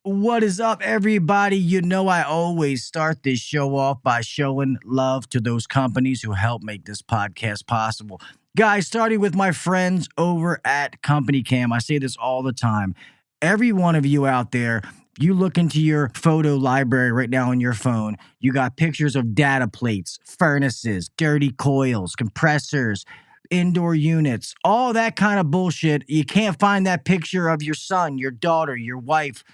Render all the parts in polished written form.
What is up, everybody? You know, I always start this show off by showing love to those companies who help make this podcast possible. Guys, starting with my friends over at COMPANYCAM, I say this all the time. Every one of you out there, you look into your photo library right now on your phone, you got pictures of data plates, furnaces, dirty coils, compressors, indoor units, all that kind of bullshit. You can't find that picture of your son, your daughter, your wife,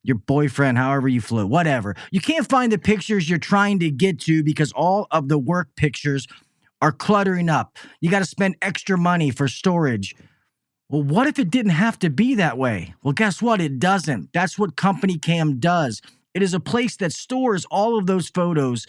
your boyfriend, however you flew, whatever. You can't find the pictures you're trying to get to because all of the work pictures are cluttering up. You got to spend extra money for storage. Well, what if it didn't have to be that way? Well, guess what? It doesn't. That's what COMPANYCAM does. It is a place that stores all of those photos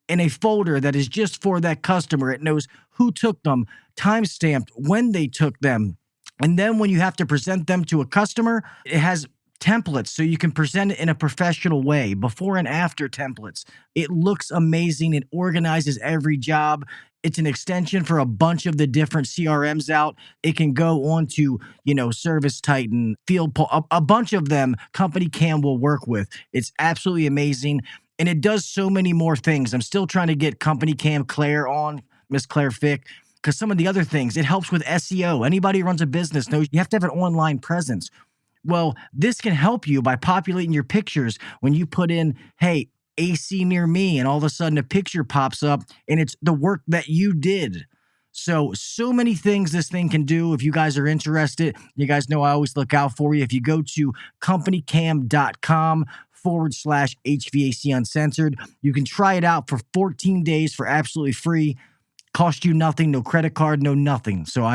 in a folder that is just for that customer. It knows who took them, time-stamped, when they took them. And then when you have to present them to a customer, it has templates so you can present it in a professional way, before and after templates. It looks amazing. It organizes every job. It's an extension for a bunch of the different CRMs out. It can go on to, Service Titan, FIELDPULSE, a bunch of them COMPANYCAM will work with. It's absolutely amazing. And it does so many more things. I'm still trying to get COMPANYCAM Claire on, Miss Claire Fick, because some of the other things, it helps with SEO. Anybody who runs a business knows you have to have an online presence. Well, this can help you by populating your pictures when you put in, hey, AC near me, and all of a sudden a picture pops up and it's the work that you did. So many things this thing can do. If you guys are interested, you guys know I always look out for you. If you go to companycam.com/HVAC Uncensored, you can try it out for 14 days for absolutely free. Cost you nothing, no credit card, no nothing. So,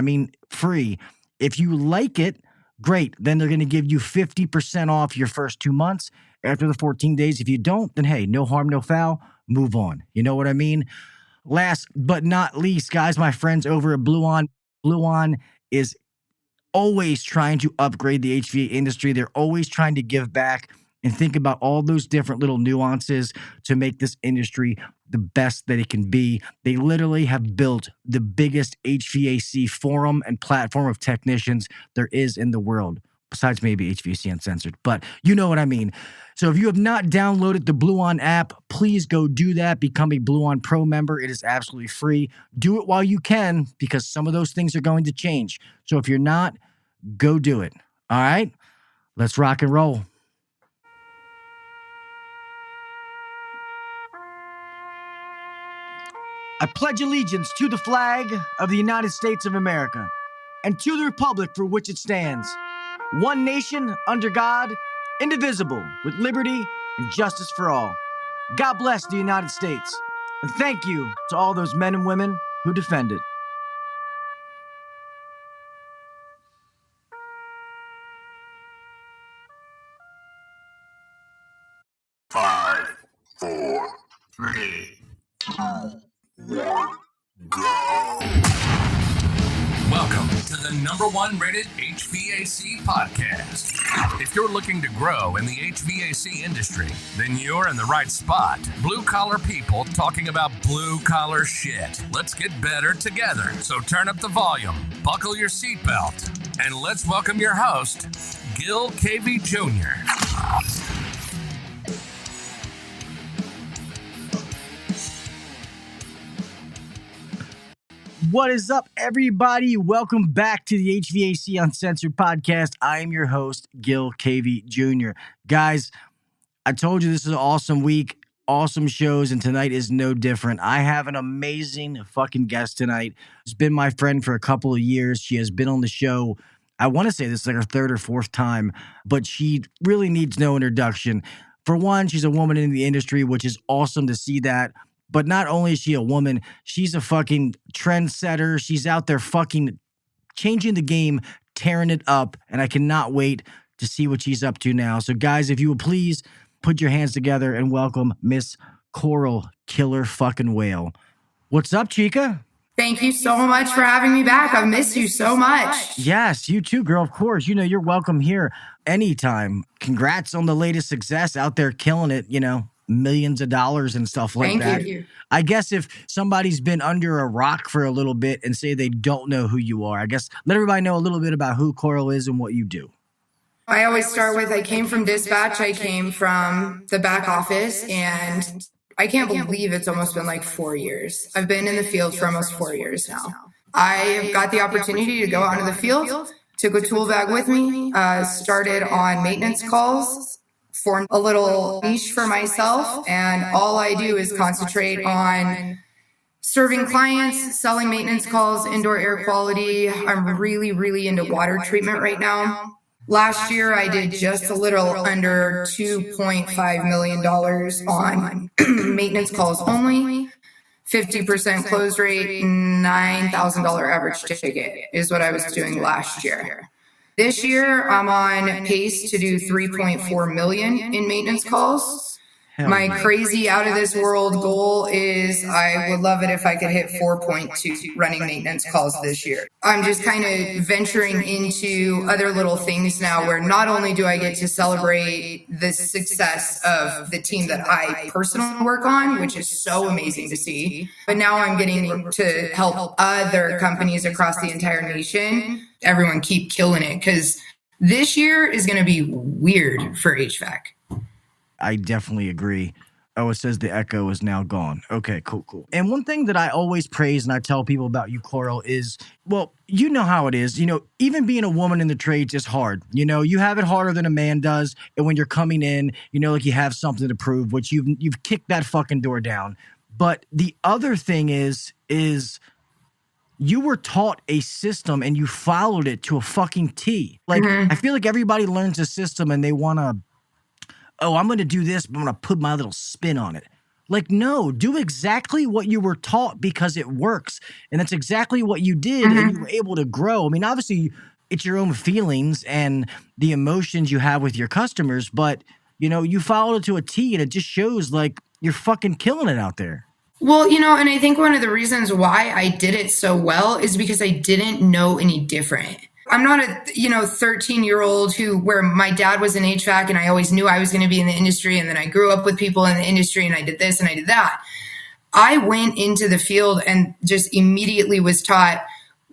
free. If you like it, great. Then they're going to give you 50% off your first 2 months. After the 14 days, if you don't, then hey, no harm, no foul. Move on. You know what I mean? Last but not least, guys, my friends over at Bluon. Bluon is always trying to upgrade the HVAC industry. They're always trying to give back and think about all those different little nuances to make this industry the best that it can be. They literally have built the biggest HVAC forum and platform of technicians there is in the world, besides maybe HVAC Uncensored, but you know what I mean. So if you have not downloaded the Bluon app, please go do that. Become a Bluon Pro member. It is absolutely free. Do it while you can, because some of those things are going to change. So if you're not, go do it. All right? Let's rock and roll. I pledge allegiance to the flag of the United States of America and to the republic for which it stands, one nation under God, indivisible, with liberty and justice for all. God bless the United States, and thank you to all those men and women who defend it. Five, four, three, two, one, go. Welcome to the #1 rated HVAC podcast. If you're looking to grow in the HVAC industry, then you're in the right spot. Blue collar people talking about blue collar shit. Let's get better together. So turn up the volume, buckle your seatbelt, and let's welcome your host, Gil KV Jr. What is up, everybody? Welcome back to the HVAC Uncensored Podcast. I am your host, Gil KV Jr. Guys, I told you this is an awesome week, awesome shows, and tonight is no different. I have an amazing fucking guest tonight. She's been my friend for a couple of years. She has been on the show. I want to say this is like her third or fourth time, but she really needs no introduction. For one, she's a woman in the industry, which is awesome to see that. But not only is she a woman, she's a fucking trendsetter. She's out there fucking changing the game, tearing it up, and I cannot wait to see what she's up to now. So guys, if you would please put your hands together and welcome Miss Coral Killer fucking Whale. What's up, Chica? Thank you so much for having me back. I've missed you so much. Yes, you too, girl. Of course. You know, you're welcome here anytime. Congrats on the latest success, out there killing it, millions of dollars and stuff like that. Thank you. I guess if somebody's been under a rock for a little bit and say they don't know who you are, I guess let everybody know a little bit about who Coral is and what you do. I always start with, I came from dispatch, I came from the back office, and I can't believe it's almost been like 4 years. I've been in the field for almost 4 years now. I got the opportunity to go out into the field, took a tool bag with me, started on maintenance calls, formed a little niche for myself, and all I do is concentrate on serving clients, selling maintenance calls, indoor air quality. I'm really, really into water treatment right now. Last year, I did just a little under $2.5 million on maintenance calls only. 50% close rate, $9,000 average ticket is what I was doing last year. This year, I'm on pace to do 3.4 million in maintenance calls. My crazy out of this world goal is I would love it if I could hit 4.2 running maintenance calls this year. I'm just kind of venturing into other little things now where not only do I get to celebrate the success of the team that I personally work on, which is so amazing to see, but now I'm getting to help other companies across the entire nation. Everyone keep killing it, because this year is going to be weird for HVAC. I definitely agree. Oh, it says the echo is now gone. Okay, cool. And one thing that I always praise and I tell people about you, Coral, is, well, you know how it is. You know, even being a woman in the trades is hard. You know, you have it harder than a man does. And when you're coming in, you know, like you have something to prove, which you've kicked that fucking door down. But the other thing is you were taught a system and you followed it to a fucking T. Like, I feel like everybody learns a system and they want to, oh, I'm going to do this, but I'm going to put my little spin on it. Like, no, do exactly what you were taught because it works. And that's exactly what you did. And you were able to grow. I mean, obviously, it's your own feelings and the emotions you have with your customers. But, you know, you followed it to a T, and it just shows like you're fucking killing it out there. Well, you know, and I think one of the reasons why I did it so well is because I didn't know any different. I'm not a, 13-year-old where my dad was in HVAC and I always knew I was going to be in the industry. And then I grew up with people in the industry and I did this and I did that. I went into the field and just immediately was taught,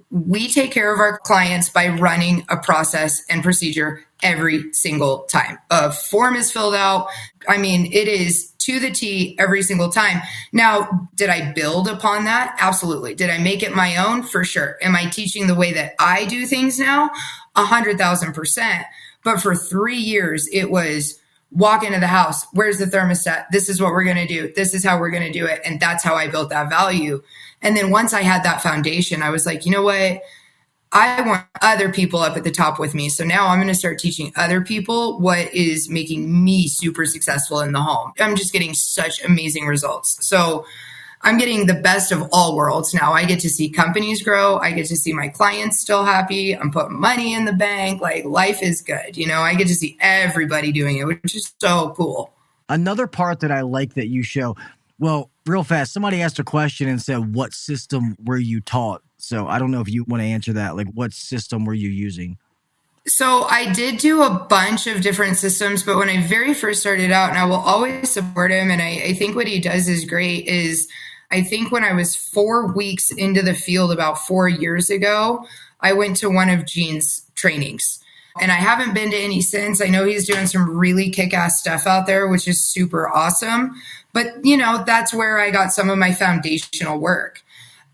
we take care of our clients by running a process and procedure every single time. A form is filled out. I mean, it is to the T every single time. Now, did I build upon that? Absolutely. Did I make it my own? For sure. Am I teaching the way that I do things now? 100,000%. But for 3 years, it was walk into the house. Where's the thermostat? This is what we're going to do. This is how we're going to do it. And that's how I built that value. And then once I had that foundation, I was like, you know what? I want other people up at the top with me. So now I'm going to start teaching other people what is making me super successful in the home. I'm just getting such amazing results. So I'm getting the best of all worlds now. I get to see companies grow. I get to see my clients still happy. I'm putting money in the bank. Like, life is good. I get to see everybody doing it, which is so cool. Another part that I like that you show, well, real fast, somebody asked a question and said, what system were you taught? So I don't know if you want to answer that. Like, what system were you using? So I did do a bunch of different systems, but when I very first started out, and I will always support him, and I think what he does is great, is I think when I was 4 weeks into the field about 4 years ago, I went to one of Gene's trainings. And I haven't been to any since. I know he's doing some really kick-ass stuff out there, which is super awesome. But, that's where I got some of my foundational work.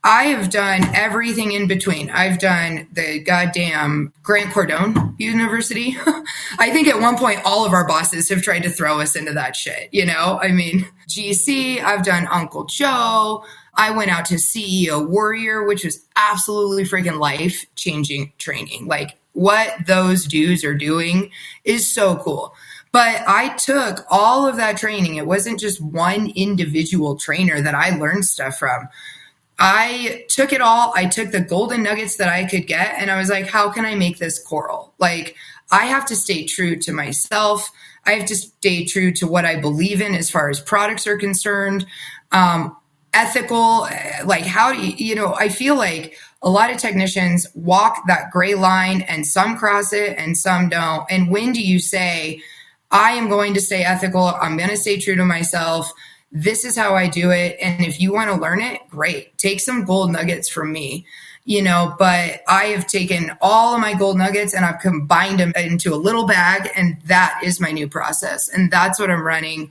I have done everything in between. I've done the goddamn Grant Cardone University. I think at one point, all of our bosses have tried to throw us into that shit. I mean, GC, I've done Uncle Joe. I went out to CEO Warrior, which was absolutely freaking life-changing training. Like, what those dudes are doing is so cool. But I took all of that training. It wasn't just one individual trainer that I learned stuff from. I took it all. I took the golden nuggets that I could get, and I was like, how can I make this Coral? Like, I have to stay true to myself. I have to stay true to what I believe in as far as products are concerned. Ethical, like, how do you, I feel like a lot of technicians walk that gray line and some cross it and some don't. And when do you say, I am going to stay ethical. I'm going to stay true to myself. This is how I do it. And if you want to learn it, great. Take some gold nuggets from me. but I have taken all of my gold nuggets and I've combined them into a little bag, and that is my new process. And that's what I'm running.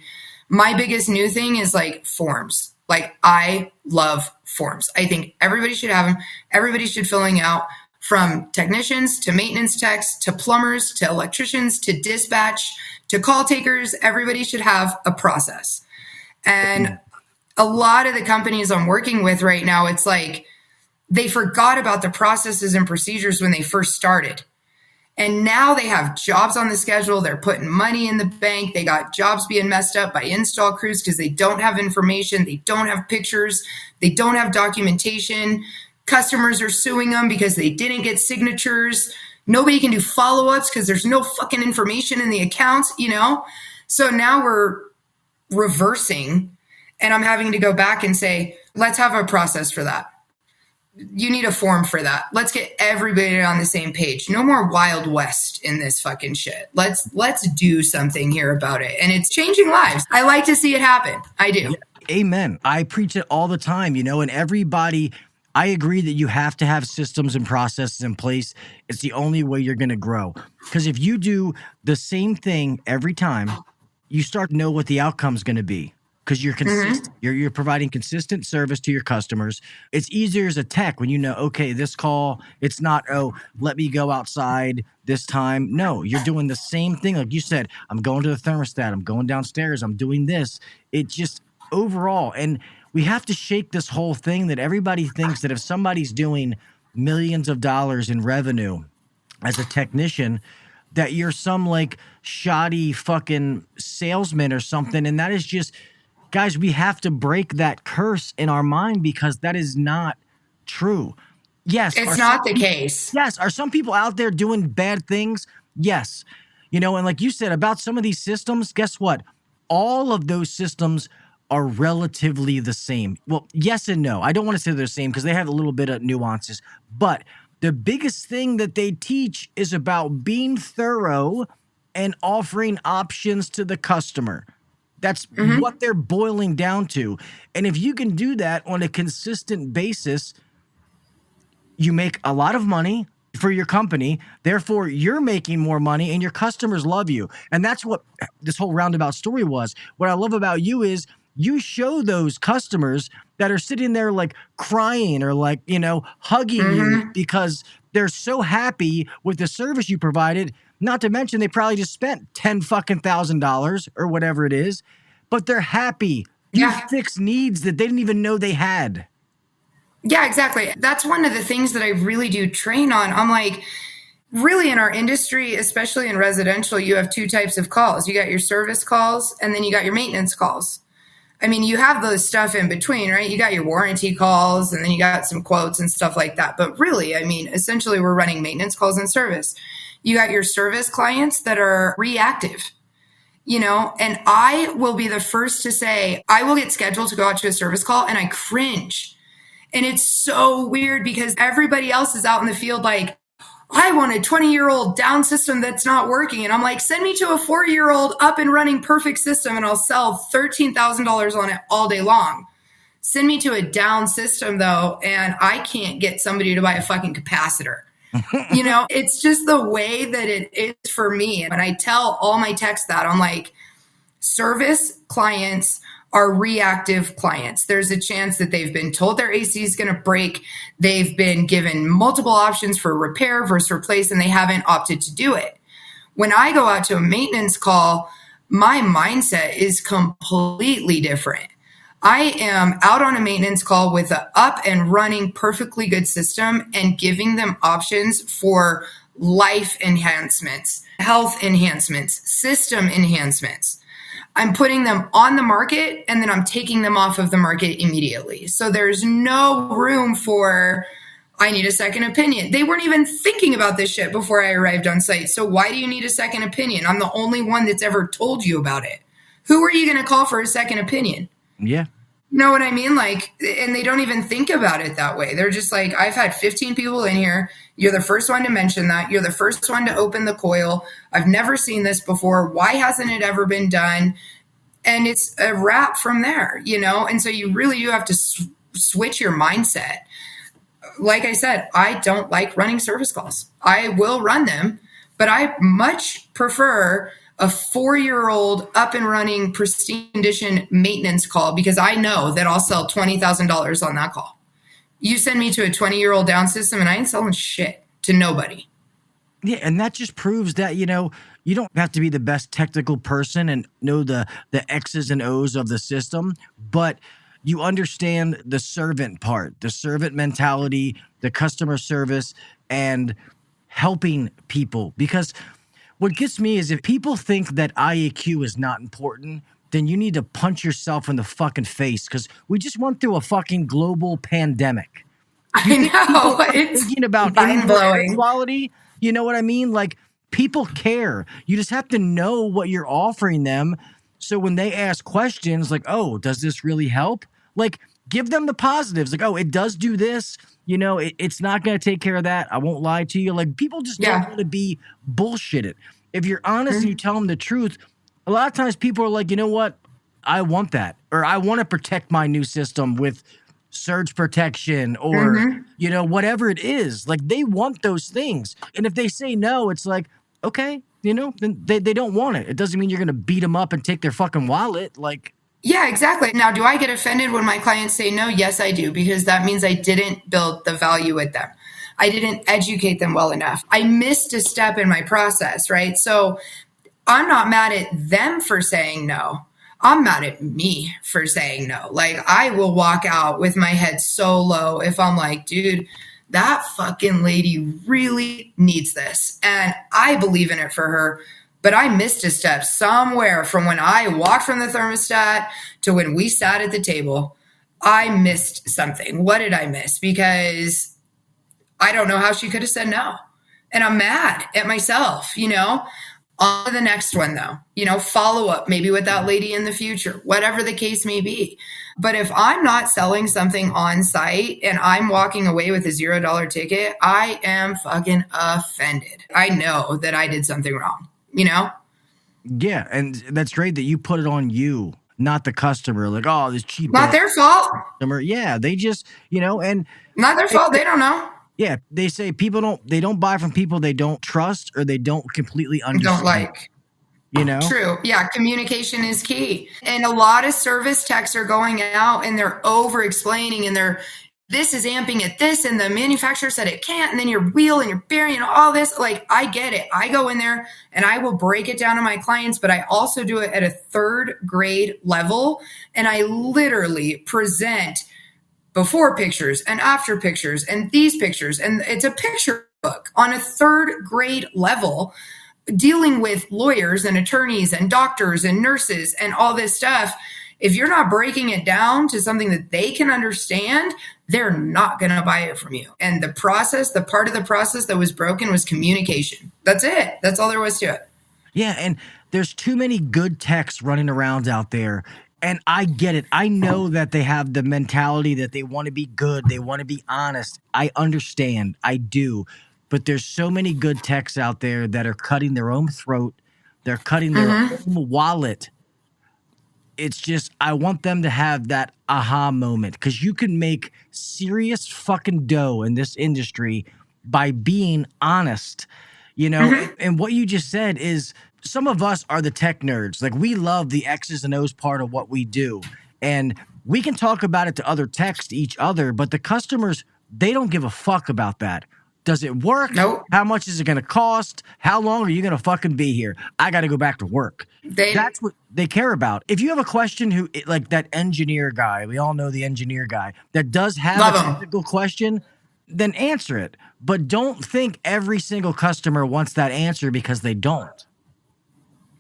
My biggest new thing is like forms. Like, I love forms. I think everybody should have them. Everybody should filling out, from technicians to maintenance techs to plumbers to electricians to dispatch to call takers. Everybody should have a process. And a lot of the companies I'm working with right now, it's like they forgot about the processes and procedures when they first started. And now they have jobs on the schedule. They're putting money in the bank. They got jobs being messed up by install crews because they don't have information. They don't have pictures. They don't have documentation. Customers are suing them because they didn't get signatures. Nobody can do follow-ups because there's no fucking information in the accounts, So now we're reversing, and I'm having to go back and say, let's have a process for that. You need a form for that. Let's get everybody on the same page. No more Wild West in this fucking shit. Let's do something here about it. And it's changing lives. I like to see it happen. I do. Yeah, amen. I preach it all the time, and everybody, I agree that you have to have systems and processes in place. It's the only way you're going to grow. Because if you do the same thing every time, you start to know what the outcome's going to be. Because you're consistent, you're providing consistent service to your customers. It's easier as a tech when you know, okay, this call, it's not, let me go outside this time. No, you're doing the same thing. Like you said, I'm going to the thermostat, I'm going downstairs, I'm doing this. It just overall, and we have to shake this whole thing that everybody thinks that if somebody's doing millions of dollars in revenue as a technician, that you're some like shoddy fucking salesman or something. And that is just, guys, we have to break that curse in our mind because that is not true. Yes. It's not the case. Yes. Are some people out there doing bad things? Yes. And like you said about some of these systems, guess what? All of those systems are relatively the same. Well, yes and no. I don't want to say they're the same because they have a little bit of nuances. But the biggest thing that they teach is about being thorough and offering options to the customer. That's what they're boiling down to. And if you can do that on a consistent basis, you make a lot of money for your company. Therefore, you're making more money and your customers love you. And that's what this whole roundabout story was. What I love about you is you show those customers that are sitting there like crying or like, hugging you because they're so happy with the service you provided. Not to mention they probably just spent $10,000 or whatever it is, but they're happy. You fix needs that they didn't even know they had. Yeah, exactly. That's one of the things that I really do train on. I'm like, really in our industry, especially in residential, you have two types of calls. You got your service calls and then you got your maintenance calls. I mean, you have those stuff in between, right? You got your warranty calls and then you got some quotes and stuff like that. But really, I mean, essentially we're running maintenance calls and service. You got your service clients that are reactive, and I will be the first to say, I will get scheduled to go out to a service call and I cringe. And it's so weird because everybody else is out in the field like, I want a 20-year-old down system that's not working. And I'm like, send me to a 4-year-old up and running perfect system and I'll sell $13,000 on it all day long. Send me to a down system though, and I can't get somebody to buy a fucking capacitor. It's just the way that it is for me. And I tell all my techs that I'm like, service clients are reactive clients. There's a chance that they've been told their AC is going to break. They've been given multiple options for repair versus replace, and they haven't opted to do it. When I go out to a maintenance call, my mindset is completely different. I am out on a maintenance call with an up and running, perfectly good system and giving them options for life enhancements, health enhancements, system enhancements. I'm putting them on the market and then I'm taking them off of the market immediately. So there's no room for, I need a second opinion. They weren't even thinking about this shit before I arrived on site. So why do you need a second opinion? I'm the only one that's ever told you about it. Who are you going to call for a second opinion? Yeah. You know what I mean? Like, and they don't even think about it that way. They're just like, I've had 15 people in here. You're the first one to mention that. You're the first one to open the coil. I've never seen this before. Why hasn't it ever been done? And it's a wrap from there, And so you have to switch your mindset. like I said, I don't like running service calls. I will run them, but I much prefer a 4-year-old up and running pristine condition maintenance call, because I know that I'll sell $20,000 on that call. You send me to a 20-year-old down system and I ain't selling shit to nobody. Yeah, and that just proves that, you don't have to be the best technical person and know the X's and O's of the system, but you understand the servant part, the servant mentality, the customer service, and helping people. Because what gets me is if people think that IAQ is not important, then you need to punch yourself in the fucking face, because we just went through a fucking global pandemic. I know. It's thinking about mind-blowing quality. You know what I mean? Like, people care. You just have to know what you're offering them. So when they ask questions like, oh, does this really help? Like, give them the positives. Like, oh, it does do this. It's not going to take care of that. I won't lie to you. Like, people just don't want to be bullshitted. If you're honest and you tell them the truth, a lot of times people are like, you know what? I want that. Or I want to protect my new system with surge protection or, whatever it is. Like, they want those things. And if they say no, it's like, okay, then they don't want it. It doesn't mean you're going to beat them up and take their fucking wallet. Like, yeah, exactly. Now, do I get offended when my clients say no? Yes, I do, because that means I didn't build the value with them. I didn't educate them well enough. I missed a step in my process, right? So I'm not mad at them for saying no. I'm mad at me for saying no. Like, I will walk out with my head so low if I'm like, dude, that fucking lady really needs this. And I believe in it for her. But I missed a step somewhere from when I walked from the thermostat to when we sat at the table. I missed something. What did I miss? Because I don't know how she could have said no. And I'm mad at myself, On to the next one, though. Follow up maybe with that lady in the future, whatever the case may be. But if I'm not selling something on site and I'm walking away with a $0 ticket, I am fucking offended. I know that I did something wrong. Yeah, and that's great that you put it on you, not the customer. Like, oh, this cheap. Not their fault. Customer. Yeah, they just, and not their fault. They don't know. Yeah, they say they don't buy from people they don't trust or they don't completely understand. Don't like. True. Yeah, communication is key. And a lot of service techs are going out and they're over explaining and this is amping at this and the manufacturer said it can't, and then your wheel and your bearing and all this. Like, I get it. I go in there and I will break it down to my clients, but I also do it at a 3rd grade level. And I literally present before pictures and after pictures and these pictures. And it's a picture book on a 3rd grade level, dealing with lawyers and attorneys and doctors and nurses and all this stuff. If you're not breaking it down to something that they can understand, they're not going to buy it from you. And the part of the process that was broken was communication. That's it. That's all there was to it. Yeah. And there's too many good techs running around out there. And I get it. I know that they have the mentality that they want to be good. They want to be honest. I understand. I do. But there's so many good techs out there that are cutting their own throat. They're cutting their own wallet. It's just, I want them to have that aha moment, because you can make serious fucking dough in this industry by being honest, And what you just said is, some of us are the tech nerds. Like, we love the X's and O's part of what we do. And we can talk about it to other techs, to each other, but the customers, they don't give a fuck about that. Does it work? Nope. How much is it going to cost? How long are you going to fucking be here? I got to go back to work. That's what they care about. If you have a question like that engineer guy, we all know the engineer guy, that does have a technical question, then answer it. But don't think every single customer wants that answer, because they don't.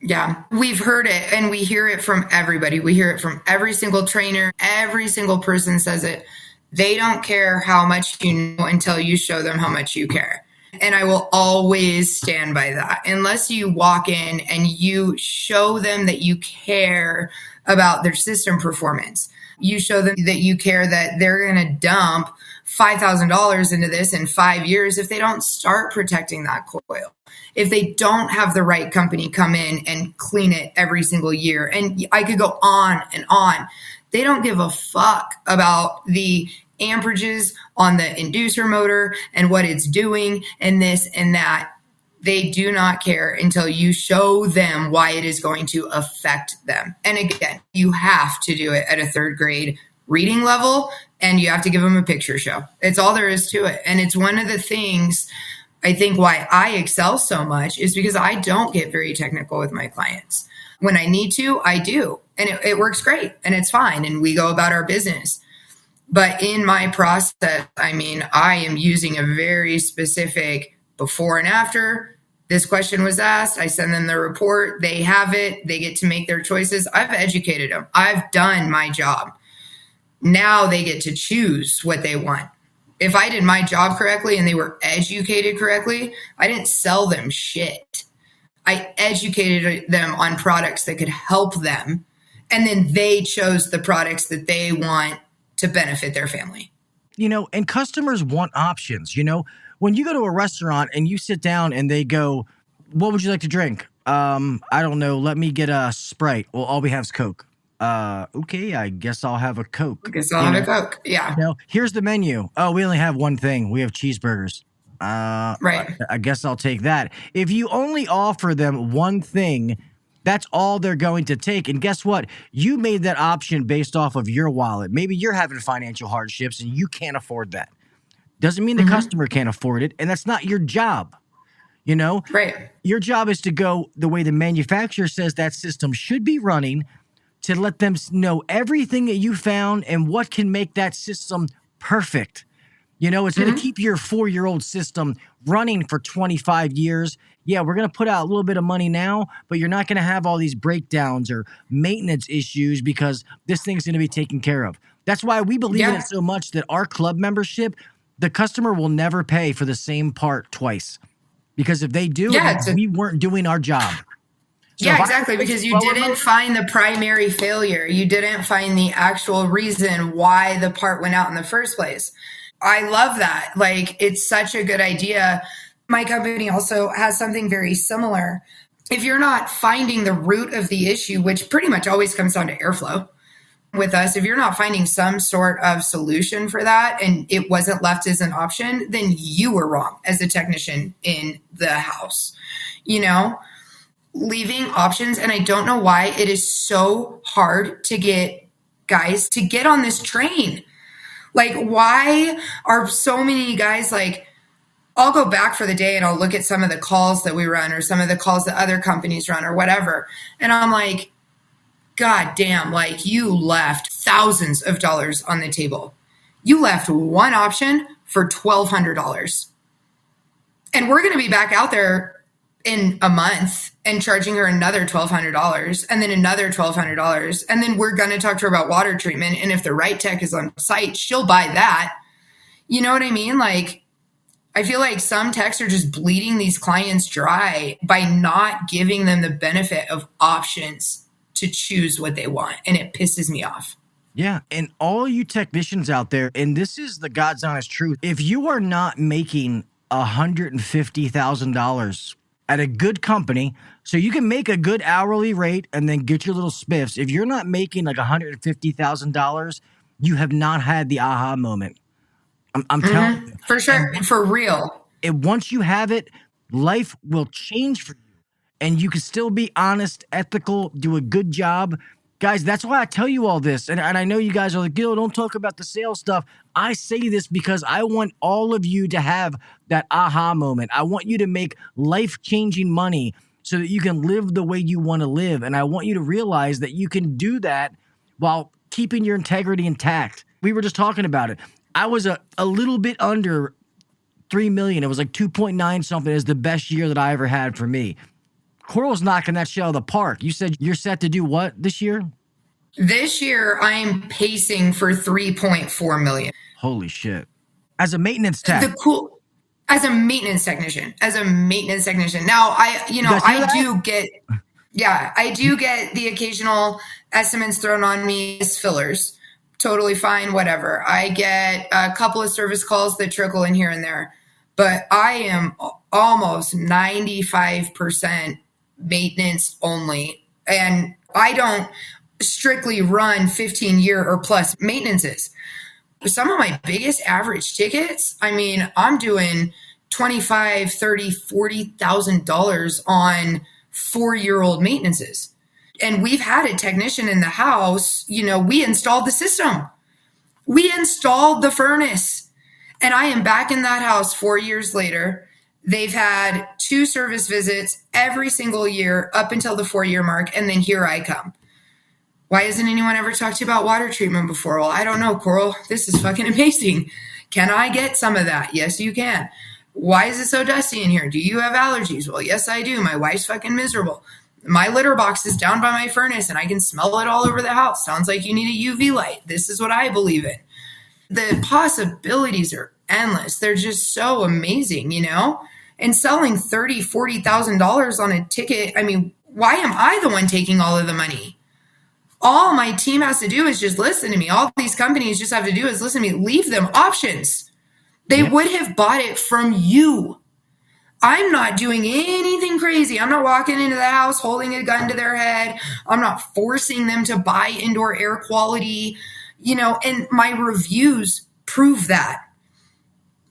Yeah, we've heard it and we hear it from everybody. We hear it from every single trainer. Every single person says it. They don't care how much you know until you show them how much you care. And I will always stand by that. Unless you walk in and you show them that you care about their system performance. You show them that you care that they're going to dump $5,000 into this in 5 years if they don't start protecting that coil. If they don't have the right company come in and clean it every single year. And I could go on and on. They don't give a fuck about the amperages on the inducer motor and what it's doing and this and that. They do not care until you show them why it is going to affect them. And again, you have to do it at a third grade reading level, and you have to give them a picture show. It's all there is to it. And it's one of the things I think why I excel so much is because I don't get very technical with my clients. When I need to, I do. And it works great and it's fine. And we go about our business. But in my process, I mean, I am using a very specific before and after. This question was asked. I send them the report. They have it. They get to make their choices. I've educated them. I've done my job. Now they get to choose what they want. If I did my job correctly and they were educated correctly, I didn't sell them shit. I educated them on products that could help them. And then they chose the products that they want to benefit their family. You know, and customers want options. You know, when you go to a restaurant and you sit down and they go, what would you like to drink? I don't know. Let me get a Sprite. Well, all we have is Coke. Okay, I guess I'll have a Coke. I guess I'll have a Coke. Yeah. You know, here's the menu. Oh, we only have one thing. We have cheeseburgers. Right. I guess I'll take that. If you only offer them one thing, that's all they're going to take. And guess what? You made that option based off of your wallet. Maybe you're having financial hardships and you can't afford that. Doesn't mean the customer can't afford it. And that's not your job. You know? Right. Your job is to go the way the manufacturer says that system should be running, to let them know everything that you found and what can make that system perfect. You know, it's going to keep your 4-year-old system running for 25 years. Yeah, we're going to put out a little bit of money now, but you're not going to have all these breakdowns or maintenance issues because this thing's going to be taken care of. That's why we believe in it so much that our club membership, the customer will never pay for the same part twice. Because if they do, we weren't doing our job. So exactly. Because you didn't find the primary failure. You didn't find the actual reason why the part went out in the first place. I love that. Like, it's such a good idea. My company also has something very similar. If you're not finding the root of the issue, which pretty much always comes down to airflow with us, if you're not finding some sort of solution for that and it wasn't left as an option, then you were wrong as a technician in the house. You know, leaving options. And I don't know why it is so hard to get guys to get on this train. Like, why are so many guys like, I'll go back for the day and I'll look at some of the calls that we run or some of the calls that other companies run or whatever. And I'm like, God damn, like, you left thousands of dollars on the table. You left one option for $1,200. And we're going to be back out there in a month and charging her another $1,200 and then another $1,200. And then we're going to talk to her about water treatment. And if the right tech is on site, she'll buy that. You know what I mean? Like, I feel like some techs are just bleeding these clients dry by not giving them the benefit of options to choose what they want. And it pisses me off. Yeah. And all you technicians out there, and this is the God's honest truth, if you are not making $150,000 at a good company, so you can make a good hourly rate and then get your little spiffs. If you're not making like $150,000, you have not had the aha moment. I'm telling you. For sure. For real. Once you have it, life will change for you. And you can still be honest, ethical, do a good job. Guys, that's why I tell you all this. And I know you guys are like, Gil, don't talk about the sales stuff. I say this because I want all of you to have that aha moment. I want you to make life-changing money so that you can live the way you want to live. And I want you to realize that you can do that while keeping your integrity intact. We were just talking about it. I was a little bit under 3 million. It was like 2.9 something is the best year that I ever had for me. Coral's knocking that shit out of the park. You said you're set to do what this year? This year, I'm pacing for 3.4 million. Holy shit. As a maintenance tech. As a maintenance technician. Now, I do get the occasional estimates thrown on me as fillers. Totally fine, whatever. I get a couple of service calls that trickle in here and there, but I am almost 95% maintenance only. And strictly run 15-year or plus maintenances. Some of my biggest average tickets, I mean, I'm doing $25,000, $30,000, $40,000 on 4-year-old maintenances. And we've had a technician in the house, we installed the system. We installed the furnace. And I am back in that house 4 years later. They've had 2 service visits every single year up until the 4-year mark. And then here I come. Why hasn't anyone ever talked to you about water treatment before? Well, I don't know, Coral. This is fucking amazing. Can I get some of that? Yes, you can. Why is it so dusty in here? Do you have allergies? Well, yes, I do. My wife's fucking miserable. My litter box is down by my furnace and I can smell it all over the house. Sounds like you need a UV light. This is what I believe in. The possibilities are endless. They're just so amazing, And selling $30,000, $40,000 on a ticket, I mean, why am I the one taking all of the money? All my team has to do is just listen to me. All these companies just have to do is listen to me. Leave them options. They would have bought it from you. I'm not doing anything crazy. I'm not walking into the house holding a gun to their head. I'm not forcing them to buy indoor air quality, and my reviews prove that.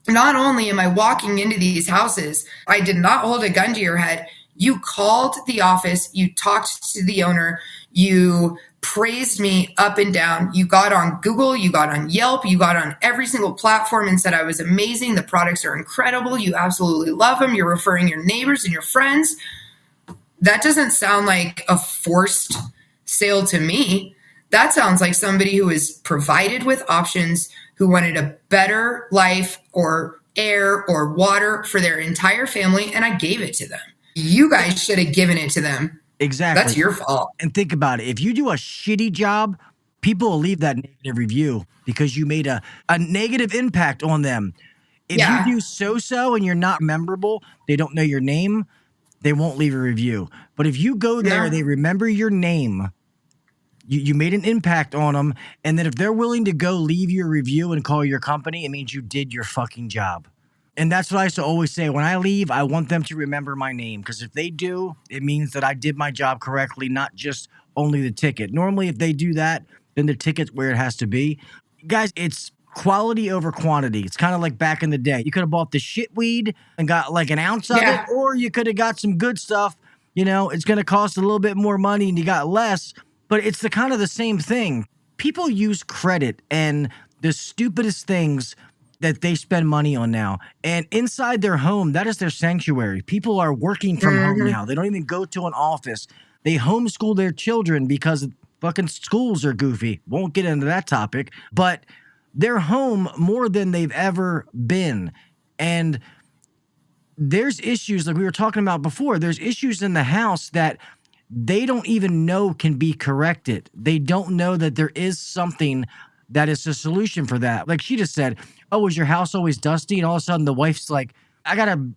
Not only am I walking into these houses, I did not hold a gun to your head. You called the office, you talked to the owner, you praised me up and down. You got on Google, you got on Yelp, you got on every single platform and said I was amazing. The products are incredible. You absolutely love them. You're referring your neighbors and your friends. That doesn't sound like a forced sale to me. That sounds like somebody who is provided with options, who wanted a better life or air or water for their entire family, and I gave it to them. You guys should have given it to them. Exactly. That's your fault. And think about it. If you do a shitty job, people will leave that negative review because you made a negative impact on them. If you do so-so and you're not memorable, they don't know your name, they won't leave a review. But if you go there, they remember your name, you made an impact on them, and then if they're willing to go leave your review and call your company, it means you did your fucking job. And that's what I used to always say. When I leave, I want them to remember my name. Because if they do, it means that I did my job correctly, not just only the ticket. Normally, if they do that, then the ticket's where it has to be. Guys, it's quality over quantity. It's kind of like back in the day. You could have bought the shit weed and got like an ounce of it, or you could have got some good stuff. It's going to cost a little bit more money and you got less. But it's the kind of the same thing. People use credit and the stupidest things that they spend money on now. And inside their home, that is their sanctuary. People are working from home now. They don't even go to an office. They homeschool their children because fucking schools are goofy. Won't get into that topic. But they're home more than they've ever been. And there's issues like we were talking about before. There's issues in the house that they don't even know can be corrected. They don't know that there is something that is a solution for that. Like she just said, oh, is your house always dusty? And all of a sudden the wife's like, I got to,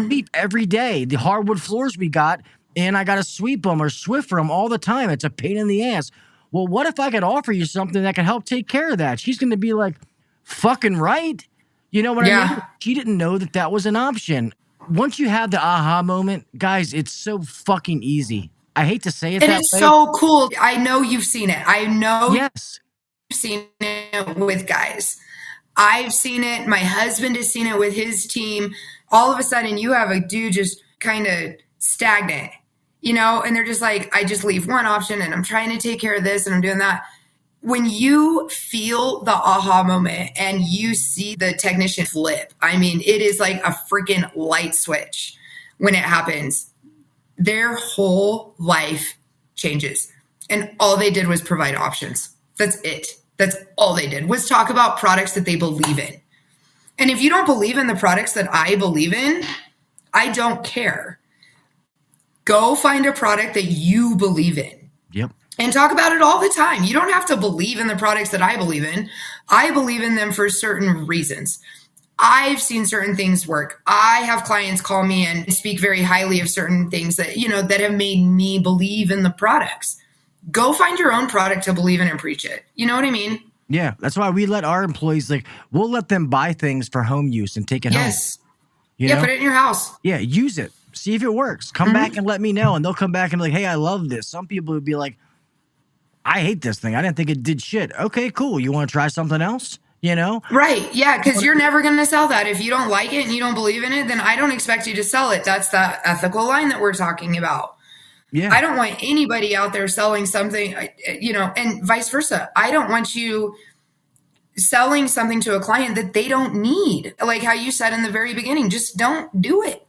sweep every day. The hardwood floors we got, and I got to sweep them or Swiffer them all the time. It's a pain in the ass. Well, what if I could offer you something that could help take care of that? She's going to be like, fucking right. You know what I mean? She didn't know that that was an option. Once you have the aha moment, guys, it's so fucking easy. I hate to say it that way. It's so cool. I know you've seen it. I know you've seen it with guys. I've seen it. My husband has seen it with his team. All of a sudden, you have a dude just kind of stagnant, and they're just like, I just leave one option and I'm trying to take care of this and I'm doing that. When you feel the aha moment and you see the technician flip, I mean, it is like a freaking light switch when it happens. Their whole life changes. And all they did was provide options. That's it. That's all they did was talk about products that they believe in. And if you don't believe in the products that I believe in, I don't care. Go find a product that you believe in. Yep. And talk about it all the time. You don't have to believe in the products that I believe in. I believe in them for certain reasons. I've seen certain things work. I have clients call me and speak very highly of certain things that, that have made me believe in the products. Go find your own product to believe in and preach it. You know what I mean? Yeah. That's why we let our employees, we'll let them buy things for home use and take it home. Yeah, put it in your house. Yeah, use it. See if it works. Come back and let me know. And they'll come back and be like, hey, I love this. Some people would be like, I hate this thing. I didn't think it did shit. Okay, cool. You want to try something else? You know? Right. Yeah. Because you're never going to sell that. If you don't like it and you don't believe in it, then I don't expect you to sell it. That's that ethical line that we're talking about. Yeah. I don't want anybody out there selling something, and vice versa. I don't want you selling something to a client that they don't need. Like how you said in the very beginning, just don't do it.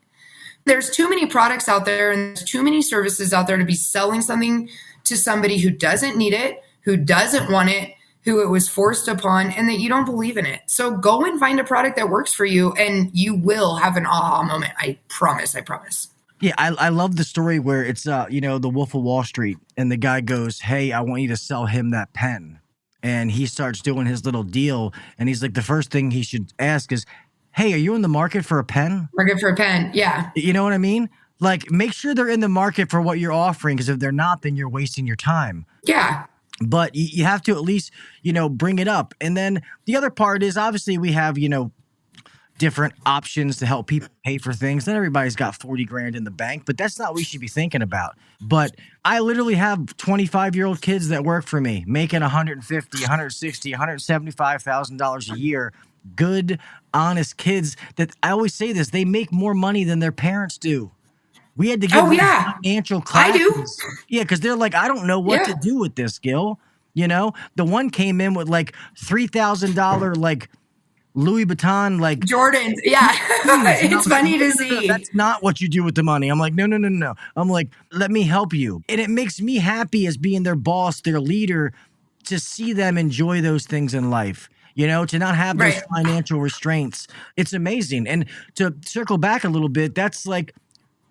There's too many products out there and there's too many services out there to be selling something to somebody who doesn't need it, who doesn't want it, who it was forced upon, and that you don't believe in it. So go and find a product that works for you and you will have an aha moment. I promise. Yeah, I love the story where it's, the Wolf of Wall Street, and the guy goes, hey, I want you to sell him that pen. And he starts doing his little deal, and he's like, the first thing he should ask is, hey, are you in the market for a pen? Market for a pen, yeah. You know what I mean? Like, make sure they're in the market for what you're offering, because if they're not, then you're wasting your time. Yeah. But you have to at least, bring it up. And then the other part is, obviously, we have, different options to help people pay for things. Not everybody's got 40 grand in the bank, but that's not what we should be thinking about. But I literally have 25-year-old kids that work for me making $150,000, $160,000, $175,000 a year. Good, honest kids that, I always say this, they make more money than their parents do. We had to give them financial classes. I do. Yeah, because they're like, I don't know what to do with this, Gil. The one came in with like $3,000 like Louis Vuitton, like Jordans. Yeah. It's funny to see. That's not what you do with the money. I'm like, no. I'm like, let me help you. And it makes me happy as being their boss, their leader, to see them enjoy those things in life. To not have those financial restraints. It's amazing. And to circle back a little bit, that's like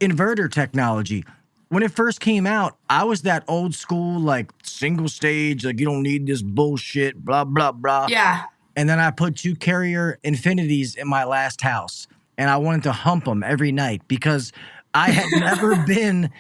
inverter technology. When it first came out, I was that old school, like single stage, like you don't need this bullshit, blah, blah, blah. Yeah. And then I put 2 carrier Infinities in my last house, and I wanted to hump them every night because I had never been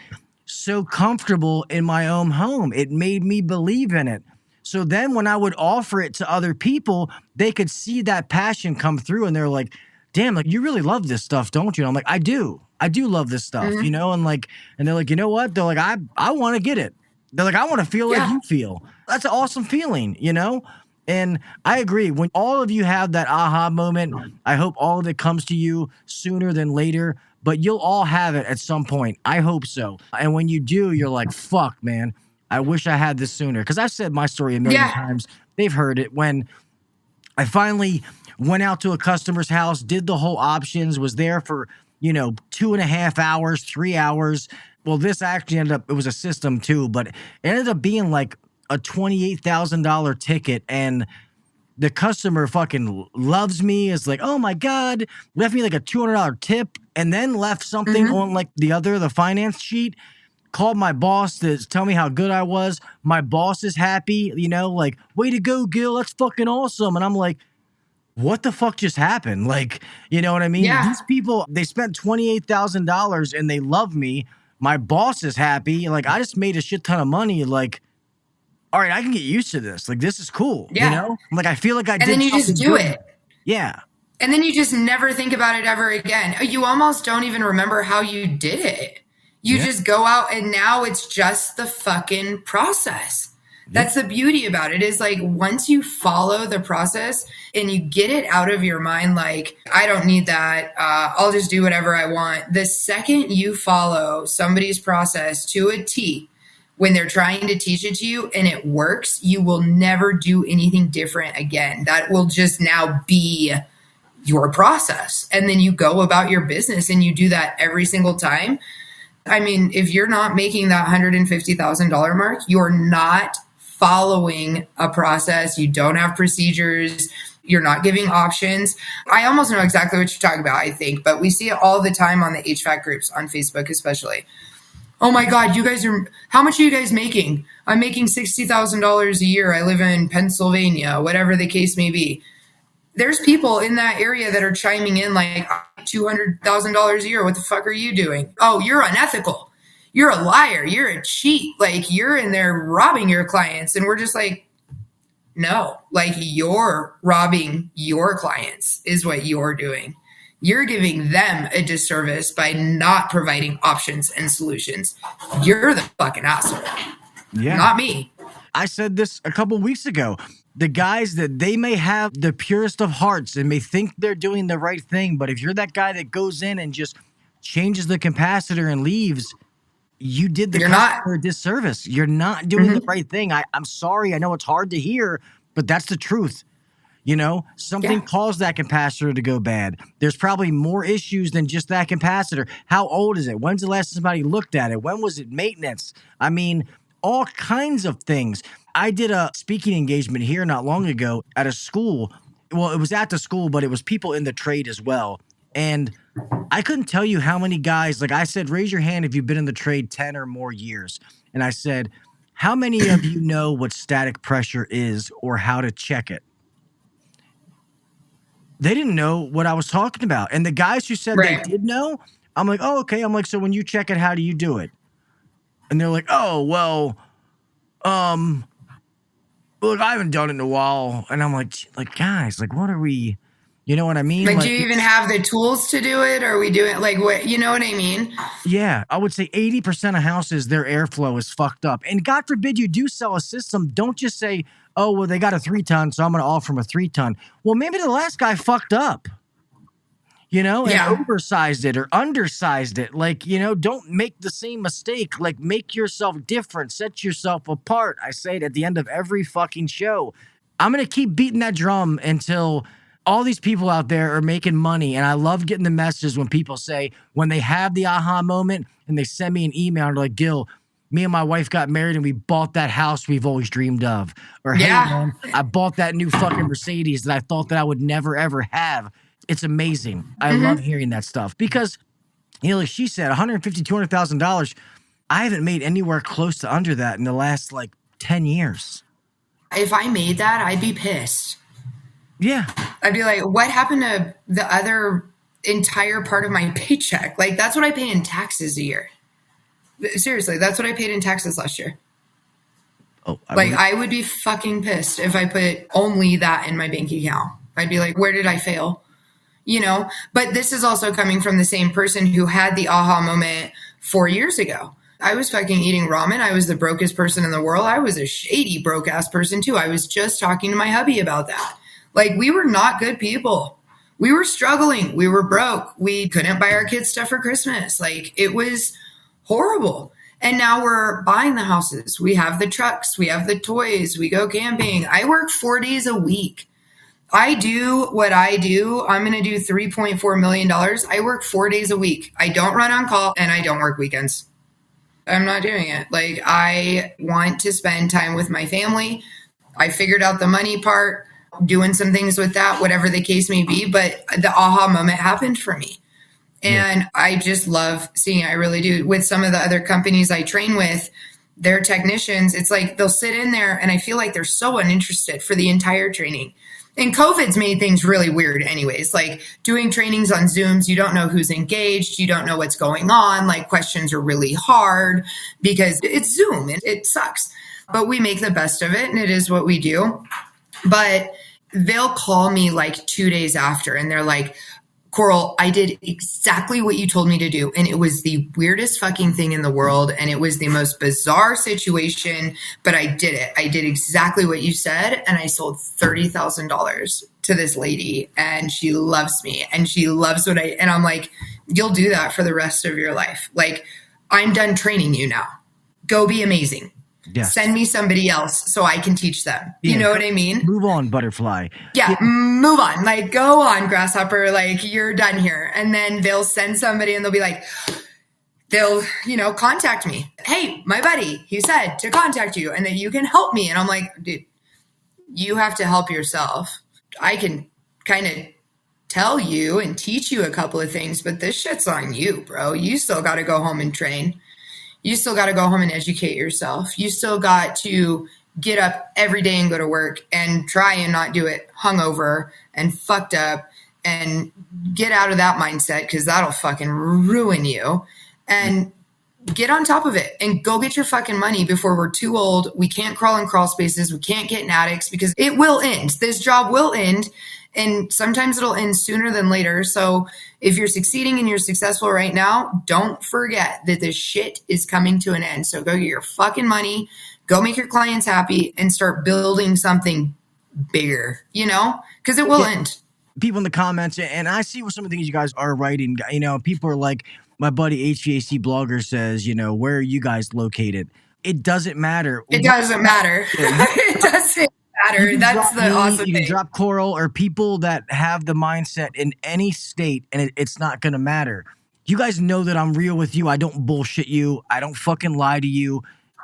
so comfortable in my own home. It made me believe in it. So then when I would offer it to other people, they could see that passion come through, and they're like, damn, like you really love this stuff, don't you? And I'm like, I do love this stuff, and they're like, you know what? They're like, I want to get it. They're like, I want to feel like you feel. That's an awesome feeling, And I agree. When all of you have that aha moment, I hope all of it comes to you sooner than later, but you'll all have it at some point. I hope so. And when you do, you're like, fuck, man, I wish I had this sooner. Because I've said my story a million times. They've heard it. When I finally went out to a customer's house, did the whole options, was there for, 2.5 hours, 3 hours. Well, this actually ended up, it was a system too, but it ended up being like a $28,000 ticket, and the customer fucking loves me. Is like, oh my God, left me like a $200 tip, and then left something on like the finance sheet. Called my boss to tell me how good I was. My boss is happy, like, way to go, Gil, that's fucking awesome. And I'm like, what the fuck just happened? Like, you know what I mean? Yeah. These people, they spent $28,000 and they love me. My boss is happy. Like, I just made a shit ton of money. Like, all right, I can get used to this. Like, this is cool. Like, I feel like I did something. And then you just do it. Yeah. And then you just never think about it ever again. You almost don't even remember how you did it. You just go out, and now it's just the fucking process. That's the beauty about it, is like once you follow the process and you get it out of your mind, like, I don't need that. I'll just do whatever I want. The second you follow somebody's process to a T, when they're trying to teach it to you and it works, you will never do anything different again. That will just now be your process. And then you go about your business and you do that every single time. I mean, if you're not making that $150,000 mark, you're not following a process. You don't have procedures. You're not giving options. I almost know exactly what you're talking about, I think, but we see it all the time on the HVAC groups on Facebook, especially. Oh my God, how much are you guys making? I'm making $60,000 a year. I live in Pennsylvania, whatever the case may be. There's people in that area that are chiming in like $200,000 a year. What the fuck are you doing? Oh, you're unethical. You're a liar. You're a cheat. Like, you're in there robbing your clients. And we're just like, no, like, you're robbing your clients is what you're doing. You're giving them a disservice by not providing options and solutions. You're the fucking asshole. Not me. I said this a couple weeks ago. The guys that they may have the purest of hearts and may think they're doing the right thing, but if you're that guy that goes in and just changes the capacitor and leaves, you did the customer a disservice. You're not doing the right thing. I'm sorry. I know it's hard to hear, but that's the truth. You know, something caused that capacitor to go bad. There's probably more issues than just that capacitor. How old is it? When's the last time somebody looked at it? When was it maintenance? I mean, all kinds of things. I did a speaking engagement here not long ago at a school. Well, it was at the school, but it was people in the trade as well. And I couldn't tell you how many guys, like I said, raise your hand if you've been in the trade 10 or more years. And I said, how many of you know what static pressure is or how to check it? They didn't know what I was talking about. And the guys who said they did know, I'm like, oh, okay. I'm like, so when you check it, how do you do it? And they're like, oh, well, look, I haven't done it in a while. And I'm like, guys, like, what are we, you know what I mean? Like, do you even have the tools to do it? Or are we doing like what, you know what I mean? Yeah. I would say 80% of houses, their airflow is fucked up. And God forbid you do sell a system. Don't just say, oh, well, they got a 3-ton, so I'm going to offer them a 3-ton. Well, maybe the last guy fucked up, you know, and oversized it or undersized it. Like, you know, don't make the same mistake. Like, make yourself different. Set yourself apart. I say it at the end of every fucking show. I'm going to keep beating that drum until all these people out there are making money. And I love getting the messages when people say, when they have the aha moment and they send me an email and they're like, Gil, me and my wife got married and we bought that house we've always dreamed of. Or, hey, man, I bought that new fucking Mercedes that I thought that I would never, ever have. It's amazing. I love hearing that stuff because, you know, like she said, $150,000, $200,000. I haven't made anywhere close to under that in the last, 10 years. If I made that, I'd be pissed. Yeah. I'd be like, what happened to the other entire part of my paycheck? Like, that's what I pay in taxes a year. Seriously, that's what I paid in taxes last year. Oh, I would be fucking pissed if I put only that in my bank account. I'd be like, where did I fail? You know, but this is also coming from the same person who had the aha moment 4 years ago. I was fucking eating ramen. I was the brokest person in the world. I was a shady broke ass person too. I was just talking to my hubby about that. Like, we were not good people. We were struggling. We were broke. We couldn't buy our kids stuff for Christmas. Like, it was horrible. And now we're buying the houses. We have the trucks. We have the toys. We go camping. I work 4 days a week. I do what I do. I'm going to do $3.4 million. I work 4 days a week. I don't run on call and I don't work weekends. I'm not doing it. Like, I want to spend time with my family. I figured out the money part, doing some things with that, whatever the case may be. But the aha moment happened for me. And I just love seeing it. I really do. With some of the other companies I train with, their technicians, it's like they'll sit in there and I feel like they're so uninterested for the entire training. And COVID's made things really weird anyways, like doing trainings on Zooms, you don't know who's engaged, you don't know what's going on, like questions are really hard because it's Zoom and it sucks. But we make the best of it and it is what we do. But they'll call me like 2 days after and they're like, Coral, I did exactly what you told me to do. And it was the weirdest fucking thing in the world. And it was the most bizarre situation, but I did it. I did exactly what you said. And I sold $30,000 to this lady and she loves me and she loves what and I'm like, you'll do that for the rest of your life. Like, I'm done training you now. Go be amazing. Yes. Send me somebody else so I can teach them. Yeah. You know what I mean? Move on, butterfly. Yeah, move on. Like, go on, grasshopper. Like, you're done here. And then they'll send somebody and they'll be like, they'll, contact me. Hey, my buddy, he said to contact you and that you can help me. And I'm like, dude, you have to help yourself. I can kind of tell you and teach you a couple of things, but this shit's on you, bro. You still got to go home and train. You still got to go home and educate yourself. You still got to get up every day and go to work and try and not do it hungover and fucked up and get out of that mindset because that'll fucking ruin you. And get on top of it and go get your fucking money before we're too old. We can't crawl in crawl spaces. We can't get in attics because it will end. This job will end. And sometimes it'll end sooner than later. So if you're succeeding and you're successful right now, don't forget that this shit is coming to an end. So go get your fucking money, Go make your clients happy and start building something bigger, because it will end. People in the comments, and I see what some of the things you guys are writing, people are like, my buddy HVAC blogger says, where are you guys located? It doesn't matter. It doesn't matter. It doesn't matter. That's the awesome thing. You can drop Coral or people that have the mindset in any state, and it's not going to matter. You guys know that I'm real with you. I don't bullshit you. I don't fucking lie to you.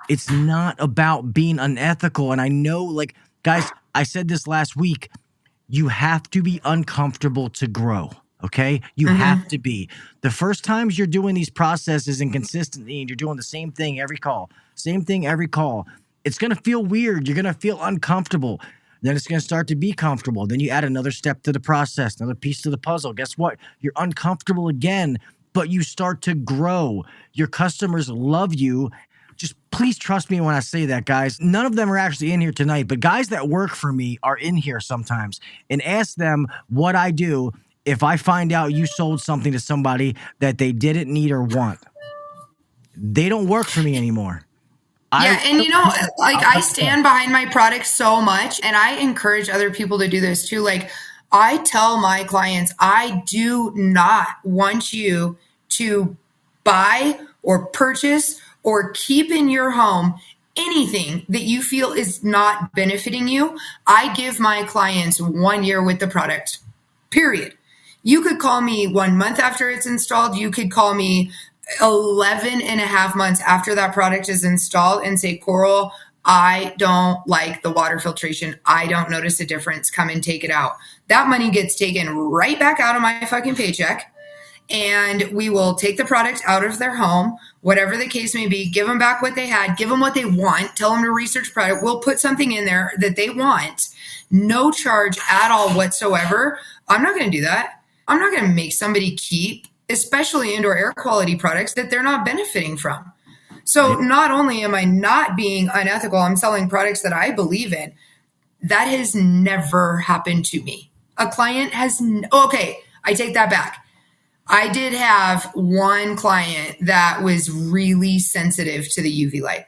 It's not about being unethical. And I know, guys, I said this last week. You have to be uncomfortable to grow, okay? You have to be. The first times you're doing these processes and consistently, and you're doing the same thing every call, it's going to feel weird. You're going to feel uncomfortable. Then it's going to start to be comfortable. Then you add another step to the process, another piece to the puzzle. Guess what? You're uncomfortable again, but you start to grow. Your customers love you. Just please trust me when I say that, guys. None of them are actually in here tonight, but guys that work for me are in here sometimes, and ask them what I do if I find out you sold something to somebody that they didn't need or want. They don't work for me anymore. I stand behind my product so much, and I encourage other people to do this too. I tell my clients, I do not want you to buy or purchase or keep in your home anything that you feel is not benefiting you. I give my clients 1 year with the product, period. You could call me 1 month after it's installed. You could call me 11 and a half months after that product is installed and say, Coral, I don't like the water filtration. I don't notice a difference. Come and take it out. That money gets taken right back out of my fucking paycheck. And we will take the product out of their home, whatever the case may be, give them back what they had, give them what they want, tell them to research product. We'll put something in there that they want. No charge at all whatsoever. I'm not going to do that. I'm not going to make somebody keep, especially indoor air quality products that they're not benefiting from. So not only am I not being unethical, I'm selling products that I believe in. That has never happened to me. A client has, I take that back. I did have one client that was really sensitive to the UV light.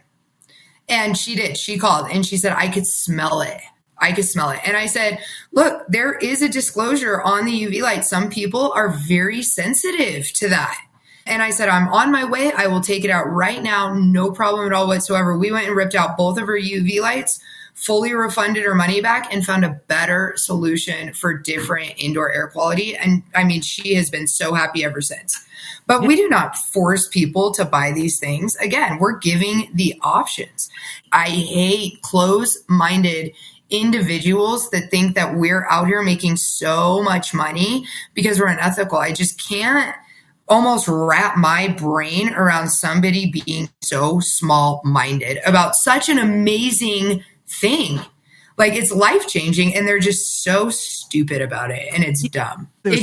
And she called and she said, I could smell it. And I said, look, there is a disclosure on the UV light. Some people are very sensitive to that. And I said, I'm on my way. I will take it out right now. No problem at all whatsoever. We went and ripped out both of her UV lights, fully refunded her money back, and found a better solution for different indoor air quality. And I mean, she has been so happy ever since. But we do not force people to buy these things. Again, we're giving the options. I hate closed-minded individuals that think that we're out here making so much money because we're unethical. I just can't almost wrap my brain around somebody being so small-minded about such an amazing thing. It's life-changing, and they're just so stupid about it, and it's dumb. It's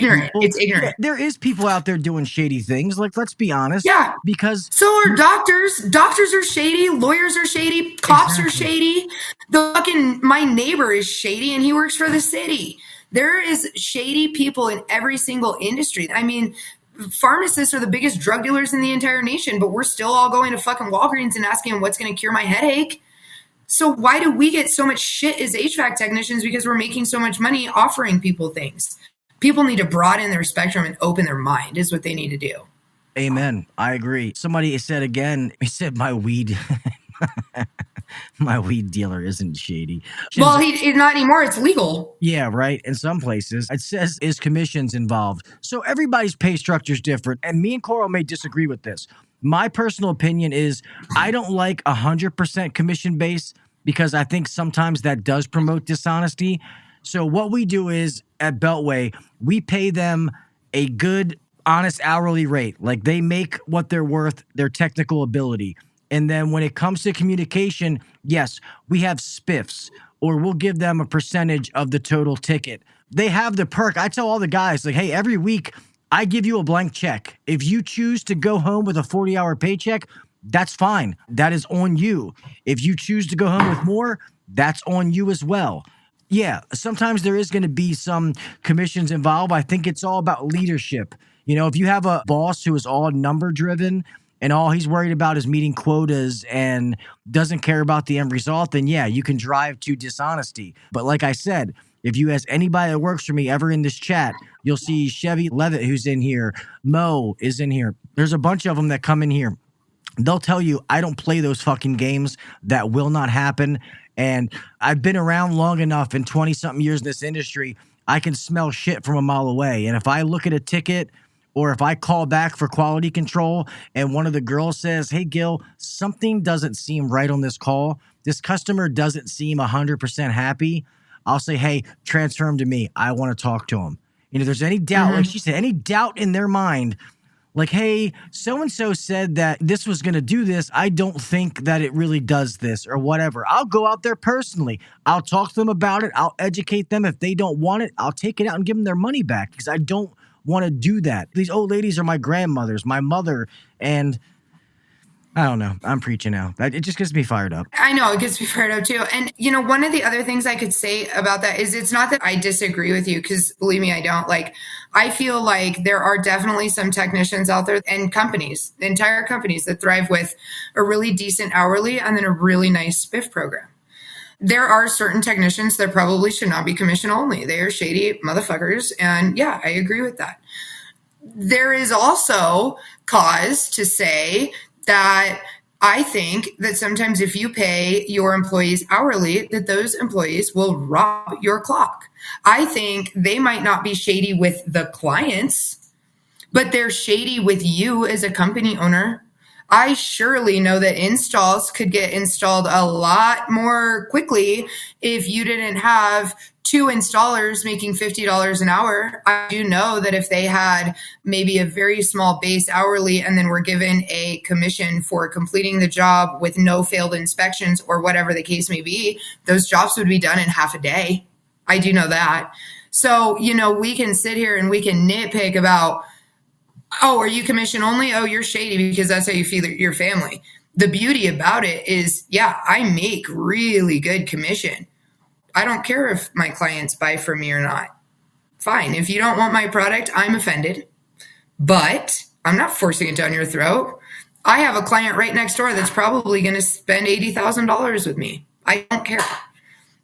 ignorant. There is people out there doing shady things. Let's be honest. Yeah. Because so are doctors. Doctors are shady. Lawyers are shady. Cops are shady. My neighbor is shady, and he works for the city. There is shady people in every single industry. I mean, pharmacists are the biggest drug dealers in the entire nation, but we're still all going to fucking Walgreens and asking what's going to cure my headache. So why do we get so much shit as HVAC technicians? Because we're making so much money offering people things. People need to broaden their spectrum and open their mind is what they need to do. Amen. I agree. Somebody said again, he said my weed dealer isn't shady. Well, he's not anymore. It's legal. Yeah, right. In some places, it says is commissions involved. So everybody's pay structure is different. And me and Coral may disagree with this. My personal opinion is I don't like 100% commission base because I think sometimes that does promote dishonesty. So what we do is at Beltway, we pay them a good, honest hourly rate. They make what they're worth, their technical ability. And then when it comes to communication, yes, we have spiffs, or we'll give them a percentage of the total ticket. They have the perk. I tell all the guys, hey, every week I give you a blank check. If you choose to go home with a 40-hour paycheck, that's fine. That is on you. If you choose to go home with more, that's on you as well. Yeah, sometimes there is going to be some commissions involved. I think it's all about leadership. If you have a boss who is all number driven and all he's worried about is meeting quotas and doesn't care about the end result, then yeah, you can drive to dishonesty. But like I said, if you ask anybody that works for me ever in this chat, you'll see Chevy Levitt, who's in here. Mo is in here. There's a bunch of them that come in here. They'll tell you, I don't play those fucking games. That will not happen. And I've been around long enough in 20-something years in this industry, I can smell shit from a mile away. And if I look at a ticket or if I call back for quality control and one of the girls says, hey, Gil, something doesn't seem right on this call. This customer doesn't seem 100% happy. I'll say, hey, transfer him to me. I want to talk to him. And if there's any doubt, like she said, any doubt in their mind, like, hey, so-and-so said that this was going to do this. I don't think that it really does this or whatever. I'll go out there personally. I'll talk to them about it. I'll educate them. If they don't want it, I'll take it out and give them their money back because I don't want to do that. These old ladies are my grandmothers, my mother, and I don't know. I'm preaching now. It just gets me fired up. I know, it gets me fired up too. And, one of the other things I could say about that is it's not that I disagree with you, because believe me, I don't. Like, I feel like there are definitely some technicians out there and companies, entire companies that thrive with a really decent hourly and then a really nice spiff program. There are certain technicians that probably should not be commission only. They are shady motherfuckers. And yeah, I agree with that. There is also cause to say that I think that sometimes if you pay your employees hourly, that those employees will rob your clock. I think they might not be shady with the clients, but they're shady with you as a company owner. I surely know that installs could get installed a lot more quickly if you didn't have 2 installers making $50 an hour. I do know that if they had maybe a very small base hourly and then were given a commission for completing the job with no failed inspections or whatever the case may be, those jobs would be done in half a day. I do know that. So, we can sit here and we can nitpick about, oh, are you commission only? Oh, you're shady because that's how you feed your family. The beauty about it is, yeah, I make really good commission. I don't care if my clients buy from me or not. Fine. If you don't want my product, I'm offended. But I'm not forcing it down your throat. I have a client right next door that's probably going to spend $80,000 with me. I don't care.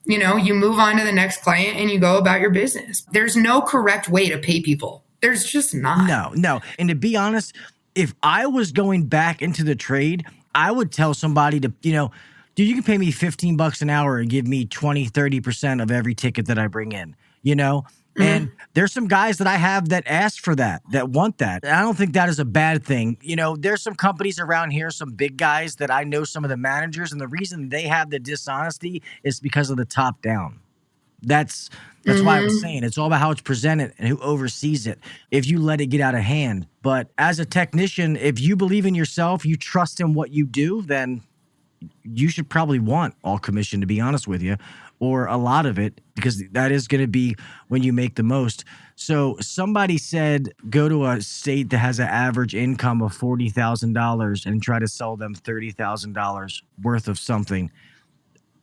You move on to the next client and you go about your business. There's no correct way to pay people. There's just not. No. And to be honest, if I was going back into the trade, I would tell somebody to, dude, you can pay me $15 an hour and give me 20, 30% of every ticket that I bring in, And there's some guys that I have that ask for that want that. And I don't think that is a bad thing. There's some companies around here, some big guys that I know some of the managers, and the reason they have the dishonesty is because of the top down. That's why I was saying it's all about how it's presented and who oversees it. If you let it get out of hand. But as a technician, if you believe in yourself, you trust in what you do, then you should probably want all commission, to be honest with you, or a lot of it, because that is going to be when you make the most. So somebody said, go to a state that has an average income of $40,000 and try to sell them $30,000 worth of something.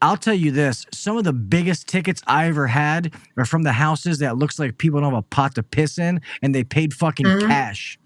I'll tell you this, some of the biggest tickets I ever had are from the houses that looks like people don't have a pot to piss in and they paid fucking cash.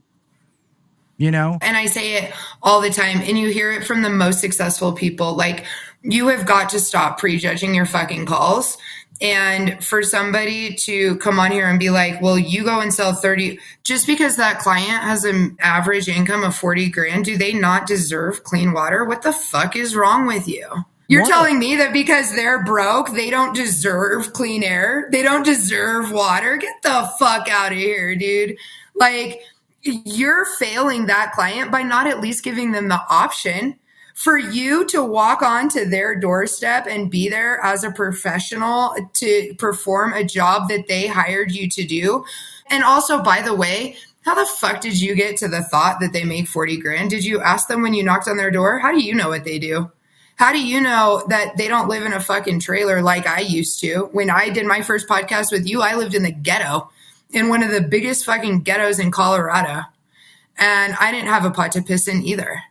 And I say it all the time, and you hear it from the most successful people. Like, you have got to stop prejudging your fucking calls. And for somebody to come on here and be like, well, you go and sell 30, just because that client has an average income of 40 grand, do they not deserve clean water? What the fuck is wrong with you? You're telling me that because they're broke, they don't deserve clean air? They don't deserve water? Get the fuck out of here, dude. Like, you're failing that client by not at least giving them the option for you to walk onto their doorstep and be there as a professional to perform a job that they hired you to do. And also, by the way, how the fuck did you get to the thought that they make 40 grand? Did you ask them when you knocked on their door? How do you know what they do? How do you know that they don't live in a fucking trailer like I used to? When I did my first podcast with you, I lived in the ghetto, in one of the biggest fucking ghettos in Colorado. And I didn't have a pot to piss in either,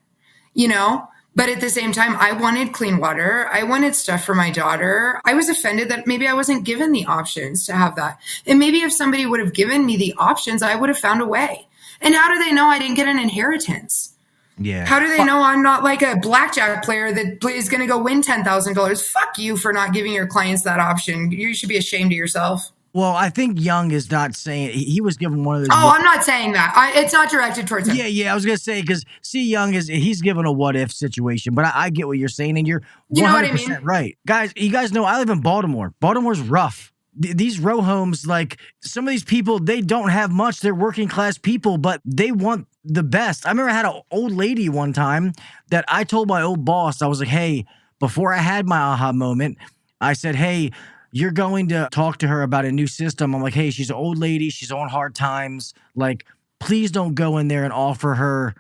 But at the same time, I wanted clean water. I wanted stuff for my daughter. I was offended that maybe I wasn't given the options to have that. And maybe if somebody would have given me the options, I would have found a way. And how do they know I didn't get an inheritance? Yeah. How do they know I'm not like a blackjack player that is going to go win $10,000? Fuck you for not giving your clients that option. You should be ashamed of yourself. Well, I think Young is not saying he was given one of those. Oh, I'm not saying that. It's not directed towards him. Yeah. I was gonna say because Young he's given a what if situation, but I get what you're saying, and you're 100% right, guys. You guys know I live in Baltimore. Baltimore's rough. These row homes, like some of these people, they don't have much. They're working class people, but they want the best. I remember I had an old lady one time that I told my old boss, I was like, hey, before I had my aha moment, I said, hey, you're going to talk to her about a new system. I'm like, hey, she's an old lady. She's on hard times. Like, please don't go in there and offer her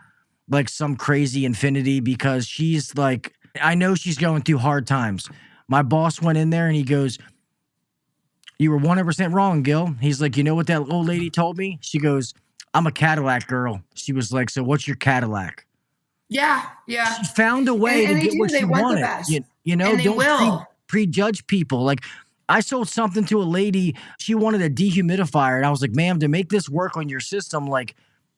like some crazy infinity because she's like, I know she's going through hard times. My boss went in there and he goes, you were 100% wrong, Gil. He's like, you know what that old lady told me? She goes, I'm a Cadillac girl. She was like, so what's your Cadillac? Yeah. She found a way to get what she wanted. You know, don't prejudge people. Like, I sold something to a lady. She wanted a dehumidifier. And I was like, ma'am, to make this work on your system, like,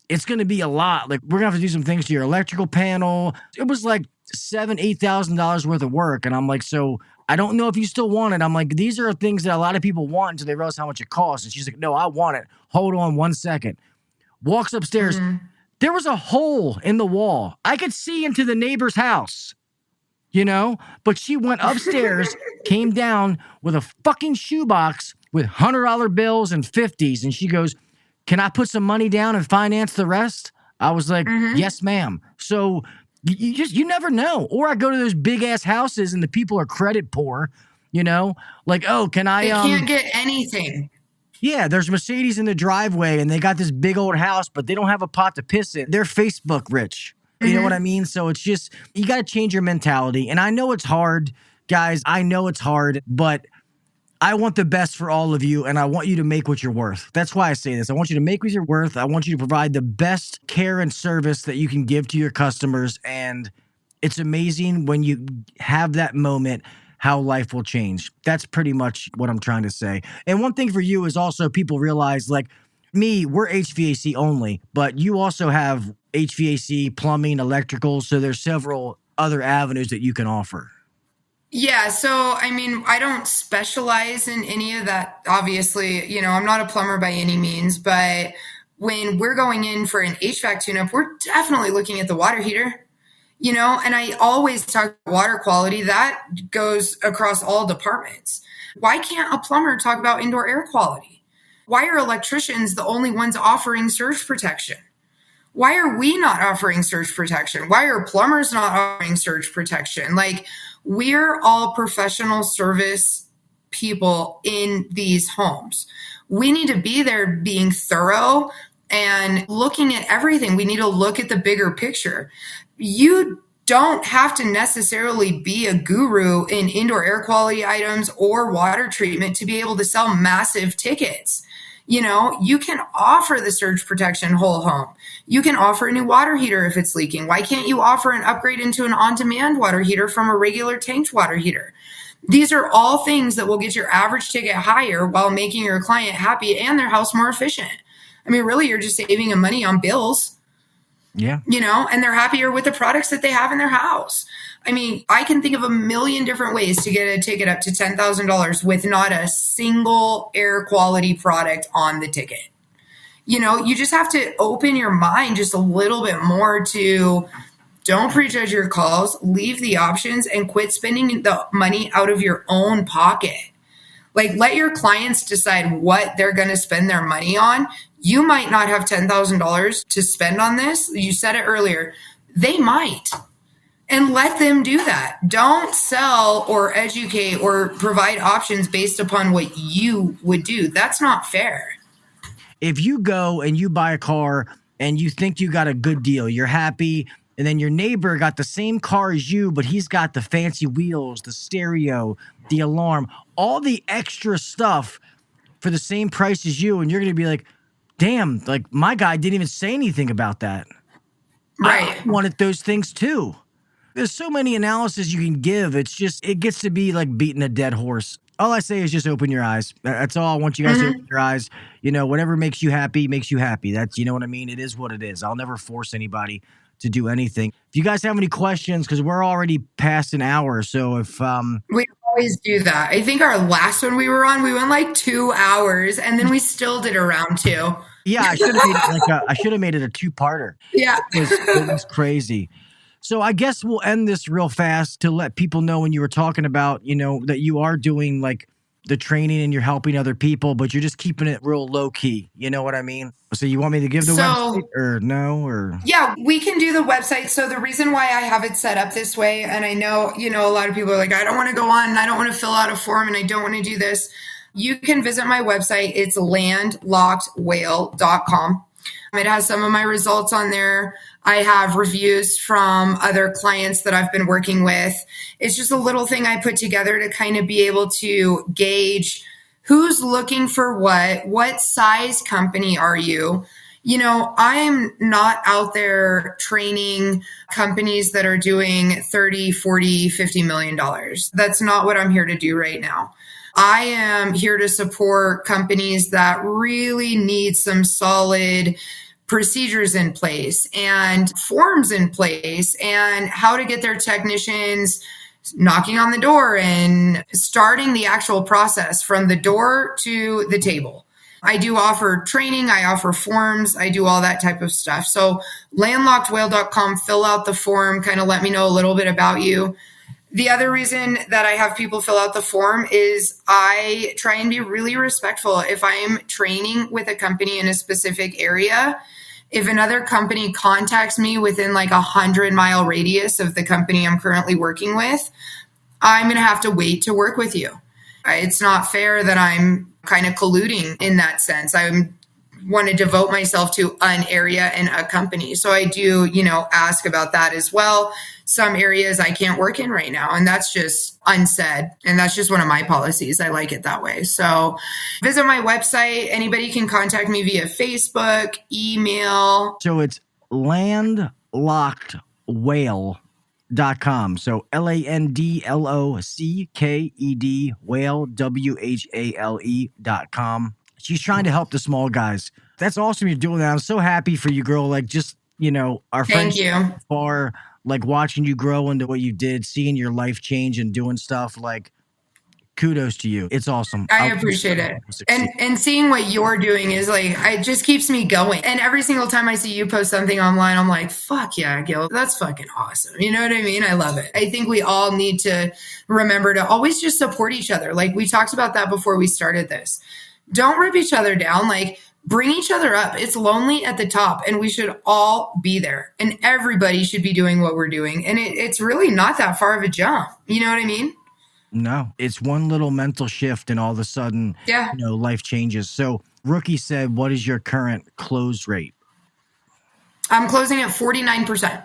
it's going to be a lot. Like, we're going to have to do some things to your electrical panel. It was like $7,000, $8,000 worth of work. And I'm like, so I don't know if you still want it. I'm like, these are things that a lot of people want until they realize how much it costs. And she's like, no, I want it. Hold on 1 second. Walks upstairs. Mm-hmm. There was a hole in the wall. I could see into the neighbor's house. You know, but she went upstairs, came down with a fucking shoebox with $100 bills and 50s. And she goes, can I put some money down and finance the rest? I was like, yes, ma'am. So you never know. Or I go to those big ass houses and the people are credit poor, you know, like, oh, can I? They can't get anything. Yeah, there's Mercedes in the driveway and they got this big old house, but they don't have a pot to piss in. They're Facebook rich. You know what I mean? So it's just, you got to change your mentality. And I know it's hard, guys. I know it's hard, but I want the best for all of you. And I want you to make what you're worth. That's why I say this. I want you to make what you're worth. I want you to provide the best care and service that you can give to your customers. And it's amazing when you have that moment, how life will change. That's pretty much what I'm trying to say. And one thing for you is also people realize, like, me, we're HVAC only, but you also have HVAC, plumbing, electrical. So there's several other avenues that you can offer. Yeah. So, I mean, I don't specialize in any of that. Obviously, you know, I'm not a plumber by any means, but when we're going in for an HVAC tune-up, we're definitely looking at the water heater, you know, and I always talk about water quality. That goes across all departments. Why can't a plumber talk about indoor air quality? Why are electricians the only ones offering surge protection? Why are we not offering surge protection? Why are plumbers not offering surge protection? Like, we're all professional service people in these homes. We need to be there being thorough and looking at everything. We need to look at the bigger picture. You don't have to necessarily be a guru in indoor air quality items or water treatment to be able to sell massive tickets. You know, you can offer the surge protection whole home. You can offer a new water heater if it's leaking. Why can't you offer an upgrade into an on-demand water heater from a regular tanked water heater? These are all things that will get your average ticket higher while making your client happy and their house more efficient. I mean, really, you're just saving them money on bills. Yeah. You know, and they're happier with the products that they have in their house. I mean, I can think of a million different ways to get a ticket up to $10,000 with not a single air quality product on the ticket. You know, you just have to open your mind just a little bit more to don't prejudge your calls, leave the options, and quit spending the money out of your own pocket. Like, let your clients decide what they're going to spend their money on. You might not have $10,000 to spend on this. You said it earlier. They might. And let them do that. Don't sell or educate or provide options based upon what you would do. That's not fair. If you go and you buy a car and you think you got a good deal, you're happy, and then your neighbor got the same car as you, but he's got the fancy wheels, the stereo, the alarm, all the extra stuff for the same price as you, and you're going to be like, damn, like, my guy didn't even say anything about that. Right. I wanted those things too. There's so many analysis you can give. It's just, it gets to be like beating a dead horse. All I say is just open your eyes. That's all I want you guys to open your eyes. You know, whatever makes you happy makes you happy. That's, you know what I mean? It is what it is. I'll never force anybody to do anything. If you guys have any questions, because we're already past an hour, so if we always do that. I think our last one we were on, we went like 2 hours, and then we still did a round 2. Yeah, I should have made it a 2-parter. Yeah, It was crazy. So I guess we'll end this real fast to let people know when you were talking about, that you are doing like the training and you're helping other people, but you're just keeping it real low key. You know what I mean? So you want me to give the website or no? Or yeah, we can do the website. So the reason why I have it set up this way, and I know, a lot of people are like, I don't want to go on and I don't want to fill out a form and I don't want to do this. You can visit my website. It's landlockedwhale.com. It has some of my results on there. I have reviews from other clients that I've been working with. It's just a little thing I put together to kind of be able to gauge who's looking for what size company are you? I'm not out there training companies that are doing 30, 40, $50 million. That's not what I'm here to do right now. I am here to support companies that really need some solid procedures in place and forms in place and how to get their technicians knocking on the door and starting the actual process from the door to the table. I do offer training. I offer forms. I do all that type of stuff. So landlockedwhale.com, fill out the form, kind of let me know a little bit about you. The other reason that I have people fill out the form is I try and be really respectful. If I'm training with a company in a specific area, if another company contacts me within like 100-mile radius of the company I'm currently working with, I'm going to have to wait to work with you. It's not fair that I'm kind of colluding in that sense. I want to devote myself to an area and a company. So I do, ask about that as well. Some areas I can't work in right now, and that's just unsaid. And that's just one of my policies. I like it that way. So visit my website. Anybody can contact me via Facebook, email. So it's landlockedwhale.com. So LANDLOCKED whale WHALE.com. She's trying to help the small guys. That's awesome you're doing that. I'm so happy for you, girl. Like, just, our friends far, like watching you grow into what you did, seeing your life change and doing stuff, like, kudos to you. It's awesome. I appreciate it. And seeing what you're doing is like, it just keeps me going. And every single time I see you post something online, I'm like, fuck yeah, Gil, that's fucking awesome. You know what I mean? I love it. I think we all need to remember to always just support each other. Like we talked about that before we started this. Don't rip each other down. Like bring each other up. It's lonely at the top and we should all be there and everybody should be doing what we're doing. And it's really not that far of a jump. You know what I mean? No, it's one little mental shift and all of a sudden, life changes. So Rookie said, what is your current close rate? I'm closing at 49%.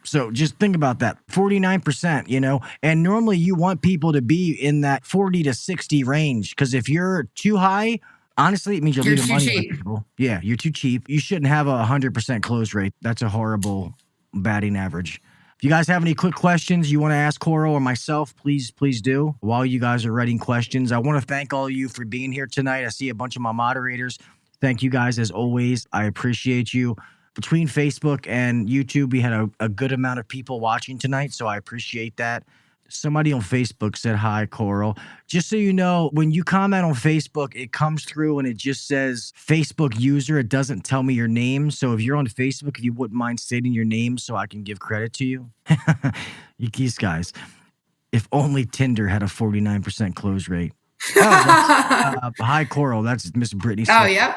So just think about that, 49%, and normally you want people to be in that 40 to 60 range. Because if you're too high, honestly, it means you're leaving money on people. Yeah, you're too cheap. You shouldn't have a 100% close rate. That's a horrible batting average. If you guys have any quick questions you want to ask Coral or myself, please do. While you guys are writing questions, I want to thank all of you for being here tonight. I see a bunch of my moderators. Thank you guys as always. I appreciate you. Between Facebook and YouTube, we had a good amount of people watching tonight, so I appreciate that. Somebody on Facebook said, hi, Coral. Just so you know, when you comment on Facebook, it comes through and it just says Facebook user. It doesn't tell me your name. So if you're on Facebook, if you wouldn't mind stating your name so I can give credit to you. These guys. If only Tinder had a 49% close rate. Hi, Coral. That's Miss Brittany. Oh, yeah.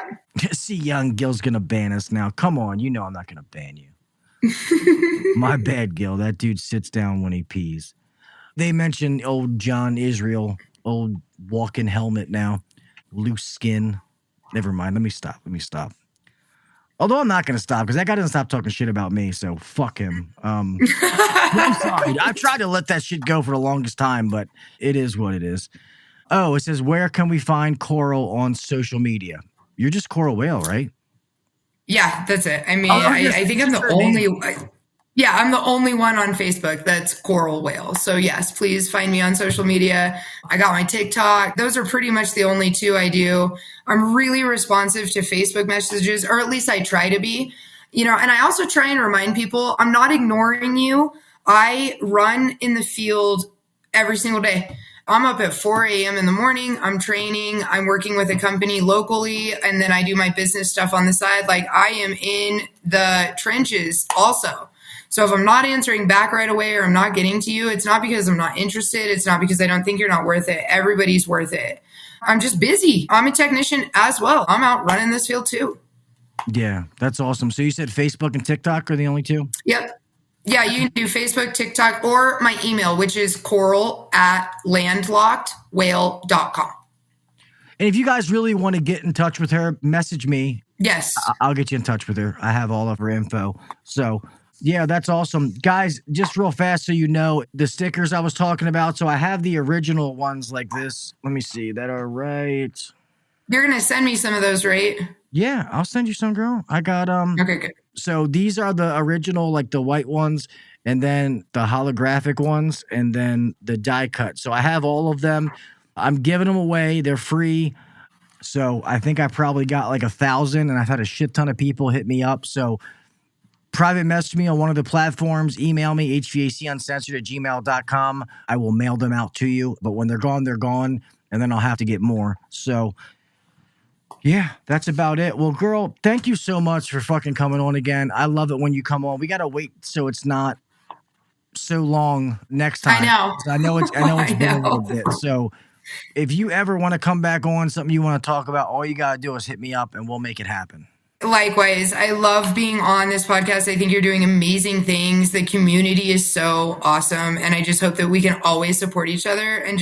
See, young Gil's going to ban us now. Come on. You know I'm not going to ban you. My bad, Gil. That dude sits down when he pees. They mentioned old John Israel, old walking helmet now, loose skin. Never mind. Let me stop. Although I'm not going to stop because that guy doesn't stop talking shit about me, so fuck him. I'm sorry. I've tried to let that shit go for the longest time, but it is what it is. Oh, it says, where can we find Coral on social media? You're just Coral Whale, right? Yeah, that's it. I mean, I think I'm the only... Yeah, I'm the only one on Facebook that's Coral Whale. So yes, please find me on social media. I got my TikTok. Those are pretty much the only two I do. I'm really responsive to Facebook messages, or at least I try to be. And I also try and remind people, I'm not ignoring you. I run in the field every single day. I'm up at 4 a.m. in the morning. I'm training. I'm working with a company locally, and then I do my business stuff on the side. Like, I am in the trenches also. So if I'm not answering back right away or I'm not getting to you, it's not because I'm not interested. It's not because I don't think you're not worth it. Everybody's worth it. I'm just busy. I'm a technician as well. I'm out running this field too. Yeah, that's awesome. So you said Facebook and TikTok are the only two? Yep. Yeah, you can do Facebook, TikTok, or my email, which is coral@landlockedwhale.com. And if you guys really want to get in touch with her, message me. Yes. I'll get you in touch with her. I have all of her info. So, yeah, that's awesome. Guys, just real fast so you know, the stickers I was talking about. So I have the original ones like this. Let me see. That are right. You're going to send me some of those, right? Yeah, I'll send you some, girl. I got Okay, good. So these are the original, like the white ones, and then the holographic ones, and then the die cut. So I have all of them. I'm giving them away. They're free. So I think I probably got like 1,000, and I've had a shit ton of people hit me up. So private message me on one of the platforms. Email me, hvacuncensored@gmail.com. I will mail them out to you. But when they're gone, and then I'll have to get more. So yeah, that's about it. Well, girl, thank you so much for fucking coming on again. I love it when you come on. We got to wait so it's not so long next time. I know. I know it's been a little bit. So if you ever want to come back on, something you want to talk about, all you got to do is hit me up and we'll make it happen. Likewise. I love being on this podcast. I think you're doing amazing things. The community is so awesome. And I just hope that we can always support each other and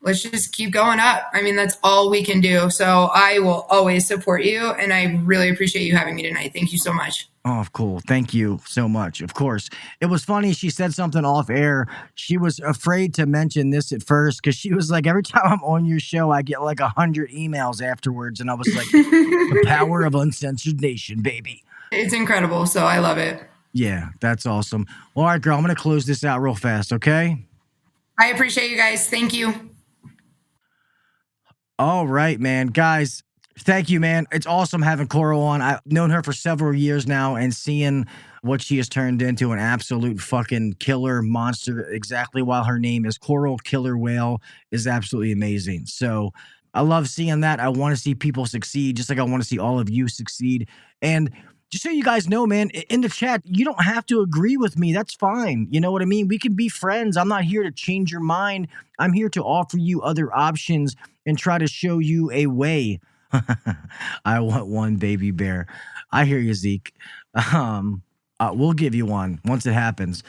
let's just keep going up. I mean, that's all we can do. So I will always support you. And I really appreciate you having me tonight. Thank you so much. Oh, cool. Thank you so much. Of course. It was funny. She said something off air. She was afraid to mention this at first because she was like, every time I'm on your show, I get like 100 emails afterwards. And I was like, the power of Uncensored Nation, baby. It's incredible. So I love it. Yeah, that's awesome. All right, girl, I'm going to close this out real fast, okay? I appreciate you guys. Thank you. All right, man. Guys, thank you, man. It's awesome having Coral on. I've known her for several years now and seeing what she has turned into, an absolute fucking killer monster, exactly while her name is Coral Killer Whale, is absolutely amazing. So I love seeing that. I want to see people succeed, just like I want to see all of you succeed. And just so you guys know, man, in the chat, you don't have to agree with me. That's fine. You know what I mean? We can be friends. I'm not here to change your mind. I'm here to offer you other options and try to show you a way. I want one, baby bear. I hear you, Zeke. We'll give you one once it happens.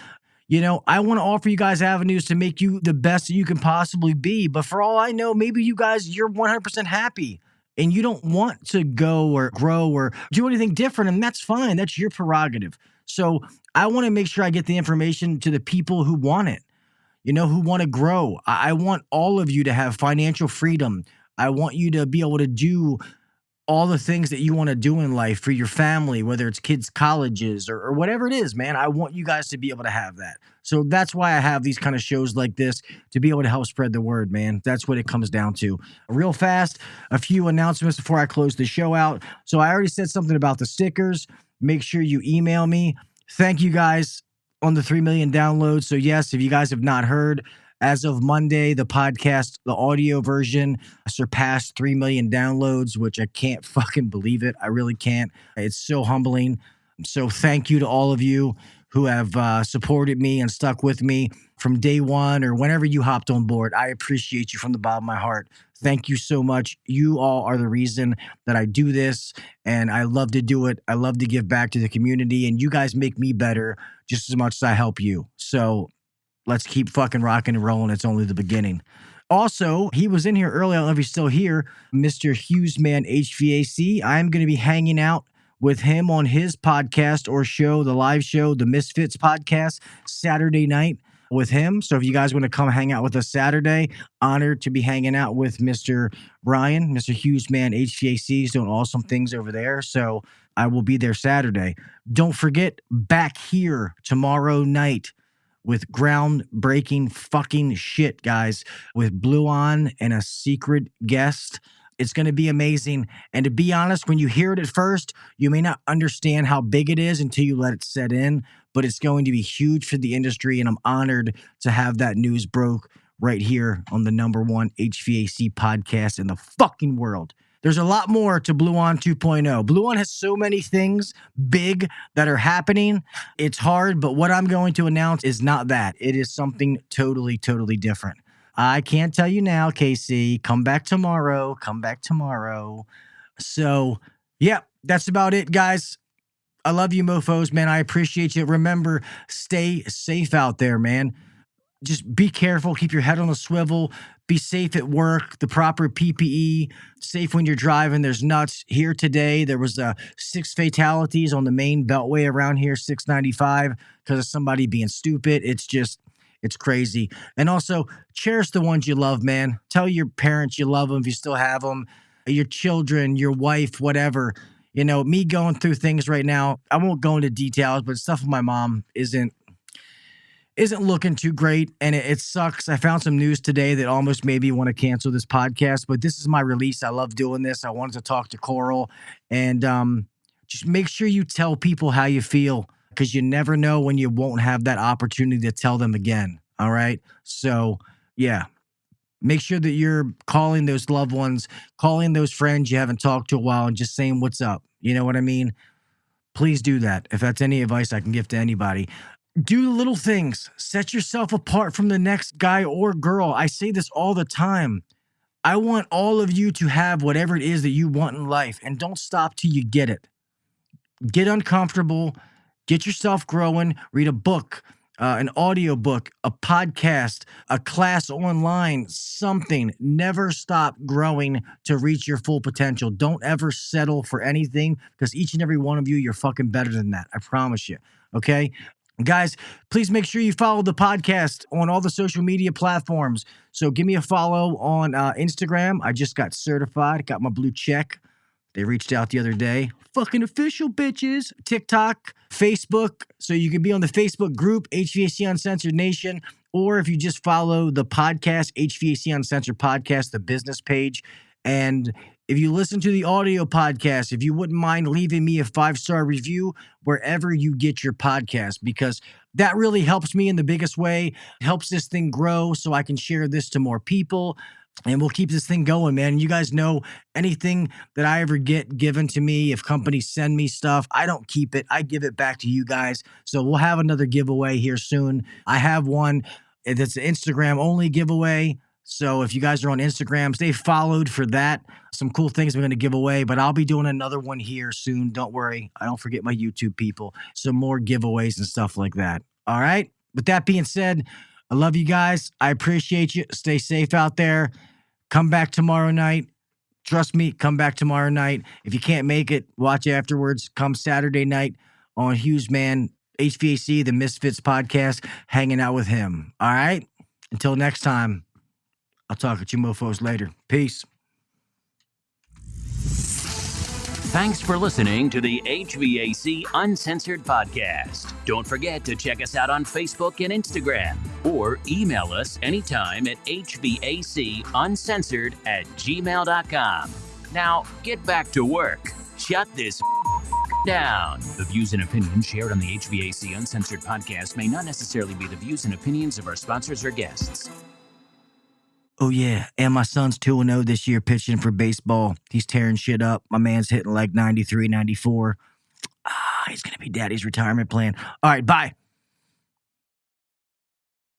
You know, I want to offer you guys avenues to make you the best that you can possibly be. But for all I know, maybe you guys, you're 100% happy and you don't want to go or grow or do anything different. And that's fine. That's your prerogative. So I want to make sure I get the information to the people who want it, you know, who want to grow. I want all of you to have financial freedom. I want you to be able to do all the things that you want to do in life for your family, whether it's kids' colleges or whatever it is, man. I want you guys to be able to have that. So that's why I have these kind of shows like this, to be able to help spread the word, man. That's what it comes down to. Real fast, a few announcements before I close the show out. So I already said something about the stickers. Make sure you email me. Thank you guys on the 3 million downloads. So yes, if you guys have not heard, as of Monday, the podcast, the audio version, surpassed 3 million downloads, which I can't fucking believe it. I really can't. It's so humbling. So thank you to all of you who have supported me and stuck with me from day one or whenever you hopped on board. I appreciate you from the bottom of my heart. Thank you so much. You all are the reason that I do this, and I love to do it. I love to give back to the community, and you guys make me better just as much as I help you. So let's keep fucking rocking and rolling. It's only the beginning. Also, he was in here earlier. I don't know if he's still here. Mr. Hughesman HVAC. I'm going to be hanging out with him on his podcast or show, the live show, the Misfits podcast, Saturday night with him. So if you guys want to come hang out with us Saturday, honored to be hanging out with Mr. Brian, Mr. Hughesman HVAC. He's doing awesome things over there. So I will be there Saturday. Don't forget, back here tomorrow night, with groundbreaking fucking shit, guys, with Bluon and a secret guest. It's going to be amazing. And to be honest, when you hear it at first, you may not understand how big it is until you let it set in, but it's going to be huge for the industry. And I'm honored to have that news broke right here on the #1 HVAC podcast in the fucking world. There's a lot more to Bluon 2.0. Bluon has so many things big that are happening. It's hard, but what I'm going to announce is not that. It is something totally, totally different. I can't tell you now, Casey. Come back tomorrow. So, yeah, that's about it, guys. I love you, mofos, man. I appreciate you. Remember, stay safe out there, man. Just be careful. Keep your head on a swivel. Be safe at work. The proper PPE. Safe when you're driving. There's nuts. Here today, there was 6 fatalities on the main beltway around here, 695, because of somebody being stupid. It's crazy. And also, cherish the ones you love, man. Tell your parents you love them if you still have them. Your children, your wife, whatever. You know, me going through things right now, I won't go into details, but stuff with my mom isn't looking too great, and it sucks. I found some news today that almost made me want to cancel this podcast, but this is my release. I love doing this. I wanted to talk to Coral, and just make sure you tell people how you feel, because you never know when you won't have that opportunity to tell them again, all right? So, yeah. Make sure that you're calling those loved ones, calling those friends you haven't talked to a while, and just saying what's up. You know what I mean? Please do that, if that's any advice I can give to anybody. Do the little things. Set yourself apart from the next guy or girl. I say this all the time. I want all of you to have whatever it is that you want in life, and don't stop till you get it. Get uncomfortable. Get yourself growing. Read a book, an audiobook, a podcast, a class online, something. Never stop growing to reach your full potential. Don't ever settle for anything, because each and every one of you, you're fucking better than that. I promise you. Okay? Guys, please make sure you follow the podcast on all the social media platforms. So give me a follow on Instagram. I just got certified, got my blue check. They reached out the other day. Fucking official, bitches. TikTok, Facebook. So you can be on the Facebook group, HVAC Uncensored Nation, or if you just follow the podcast, HVAC Uncensored Podcast, the business page. And if you listen to the audio podcast, if you wouldn't mind leaving me a 5-star review wherever you get your podcast, because that really helps me in the biggest way. It helps this thing grow so I can share this to more people. And we'll keep this thing going, man. You guys know anything that I ever get given to me, if companies send me stuff, I don't keep it. I give it back to you guys. So we'll have another giveaway here soon. I have one that's an Instagram only giveaway. So if you guys are on Instagram, stay followed for that. Some cool things I'm going to give away, but I'll be doing another one here soon. Don't worry. I don't forget my YouTube people. Some more giveaways and stuff like that. All right. With that being said, I love you guys. I appreciate you. Stay safe out there. Come back tomorrow night. Trust me, come back tomorrow night. If you can't make it, watch afterwards. Come Saturday night on Hughes Man, HVAC, the Misfits podcast, hanging out with him. All right? Until next time, I'll talk at you mofos later. Peace. Thanks for listening to the HVAC Uncensored Podcast. Don't forget to check us out on Facebook and Instagram, or email us anytime at hvacuncensored@gmail.com. Now, get back to work. Shut this down. The views and opinions shared on the HVAC Uncensored Podcast may not necessarily be the views and opinions of our sponsors or guests. Oh, yeah. And my son's 2-0 this year pitching for baseball. He's tearing shit up. My man's hitting like 93, 94. He's going to be daddy's retirement plan. All right, bye.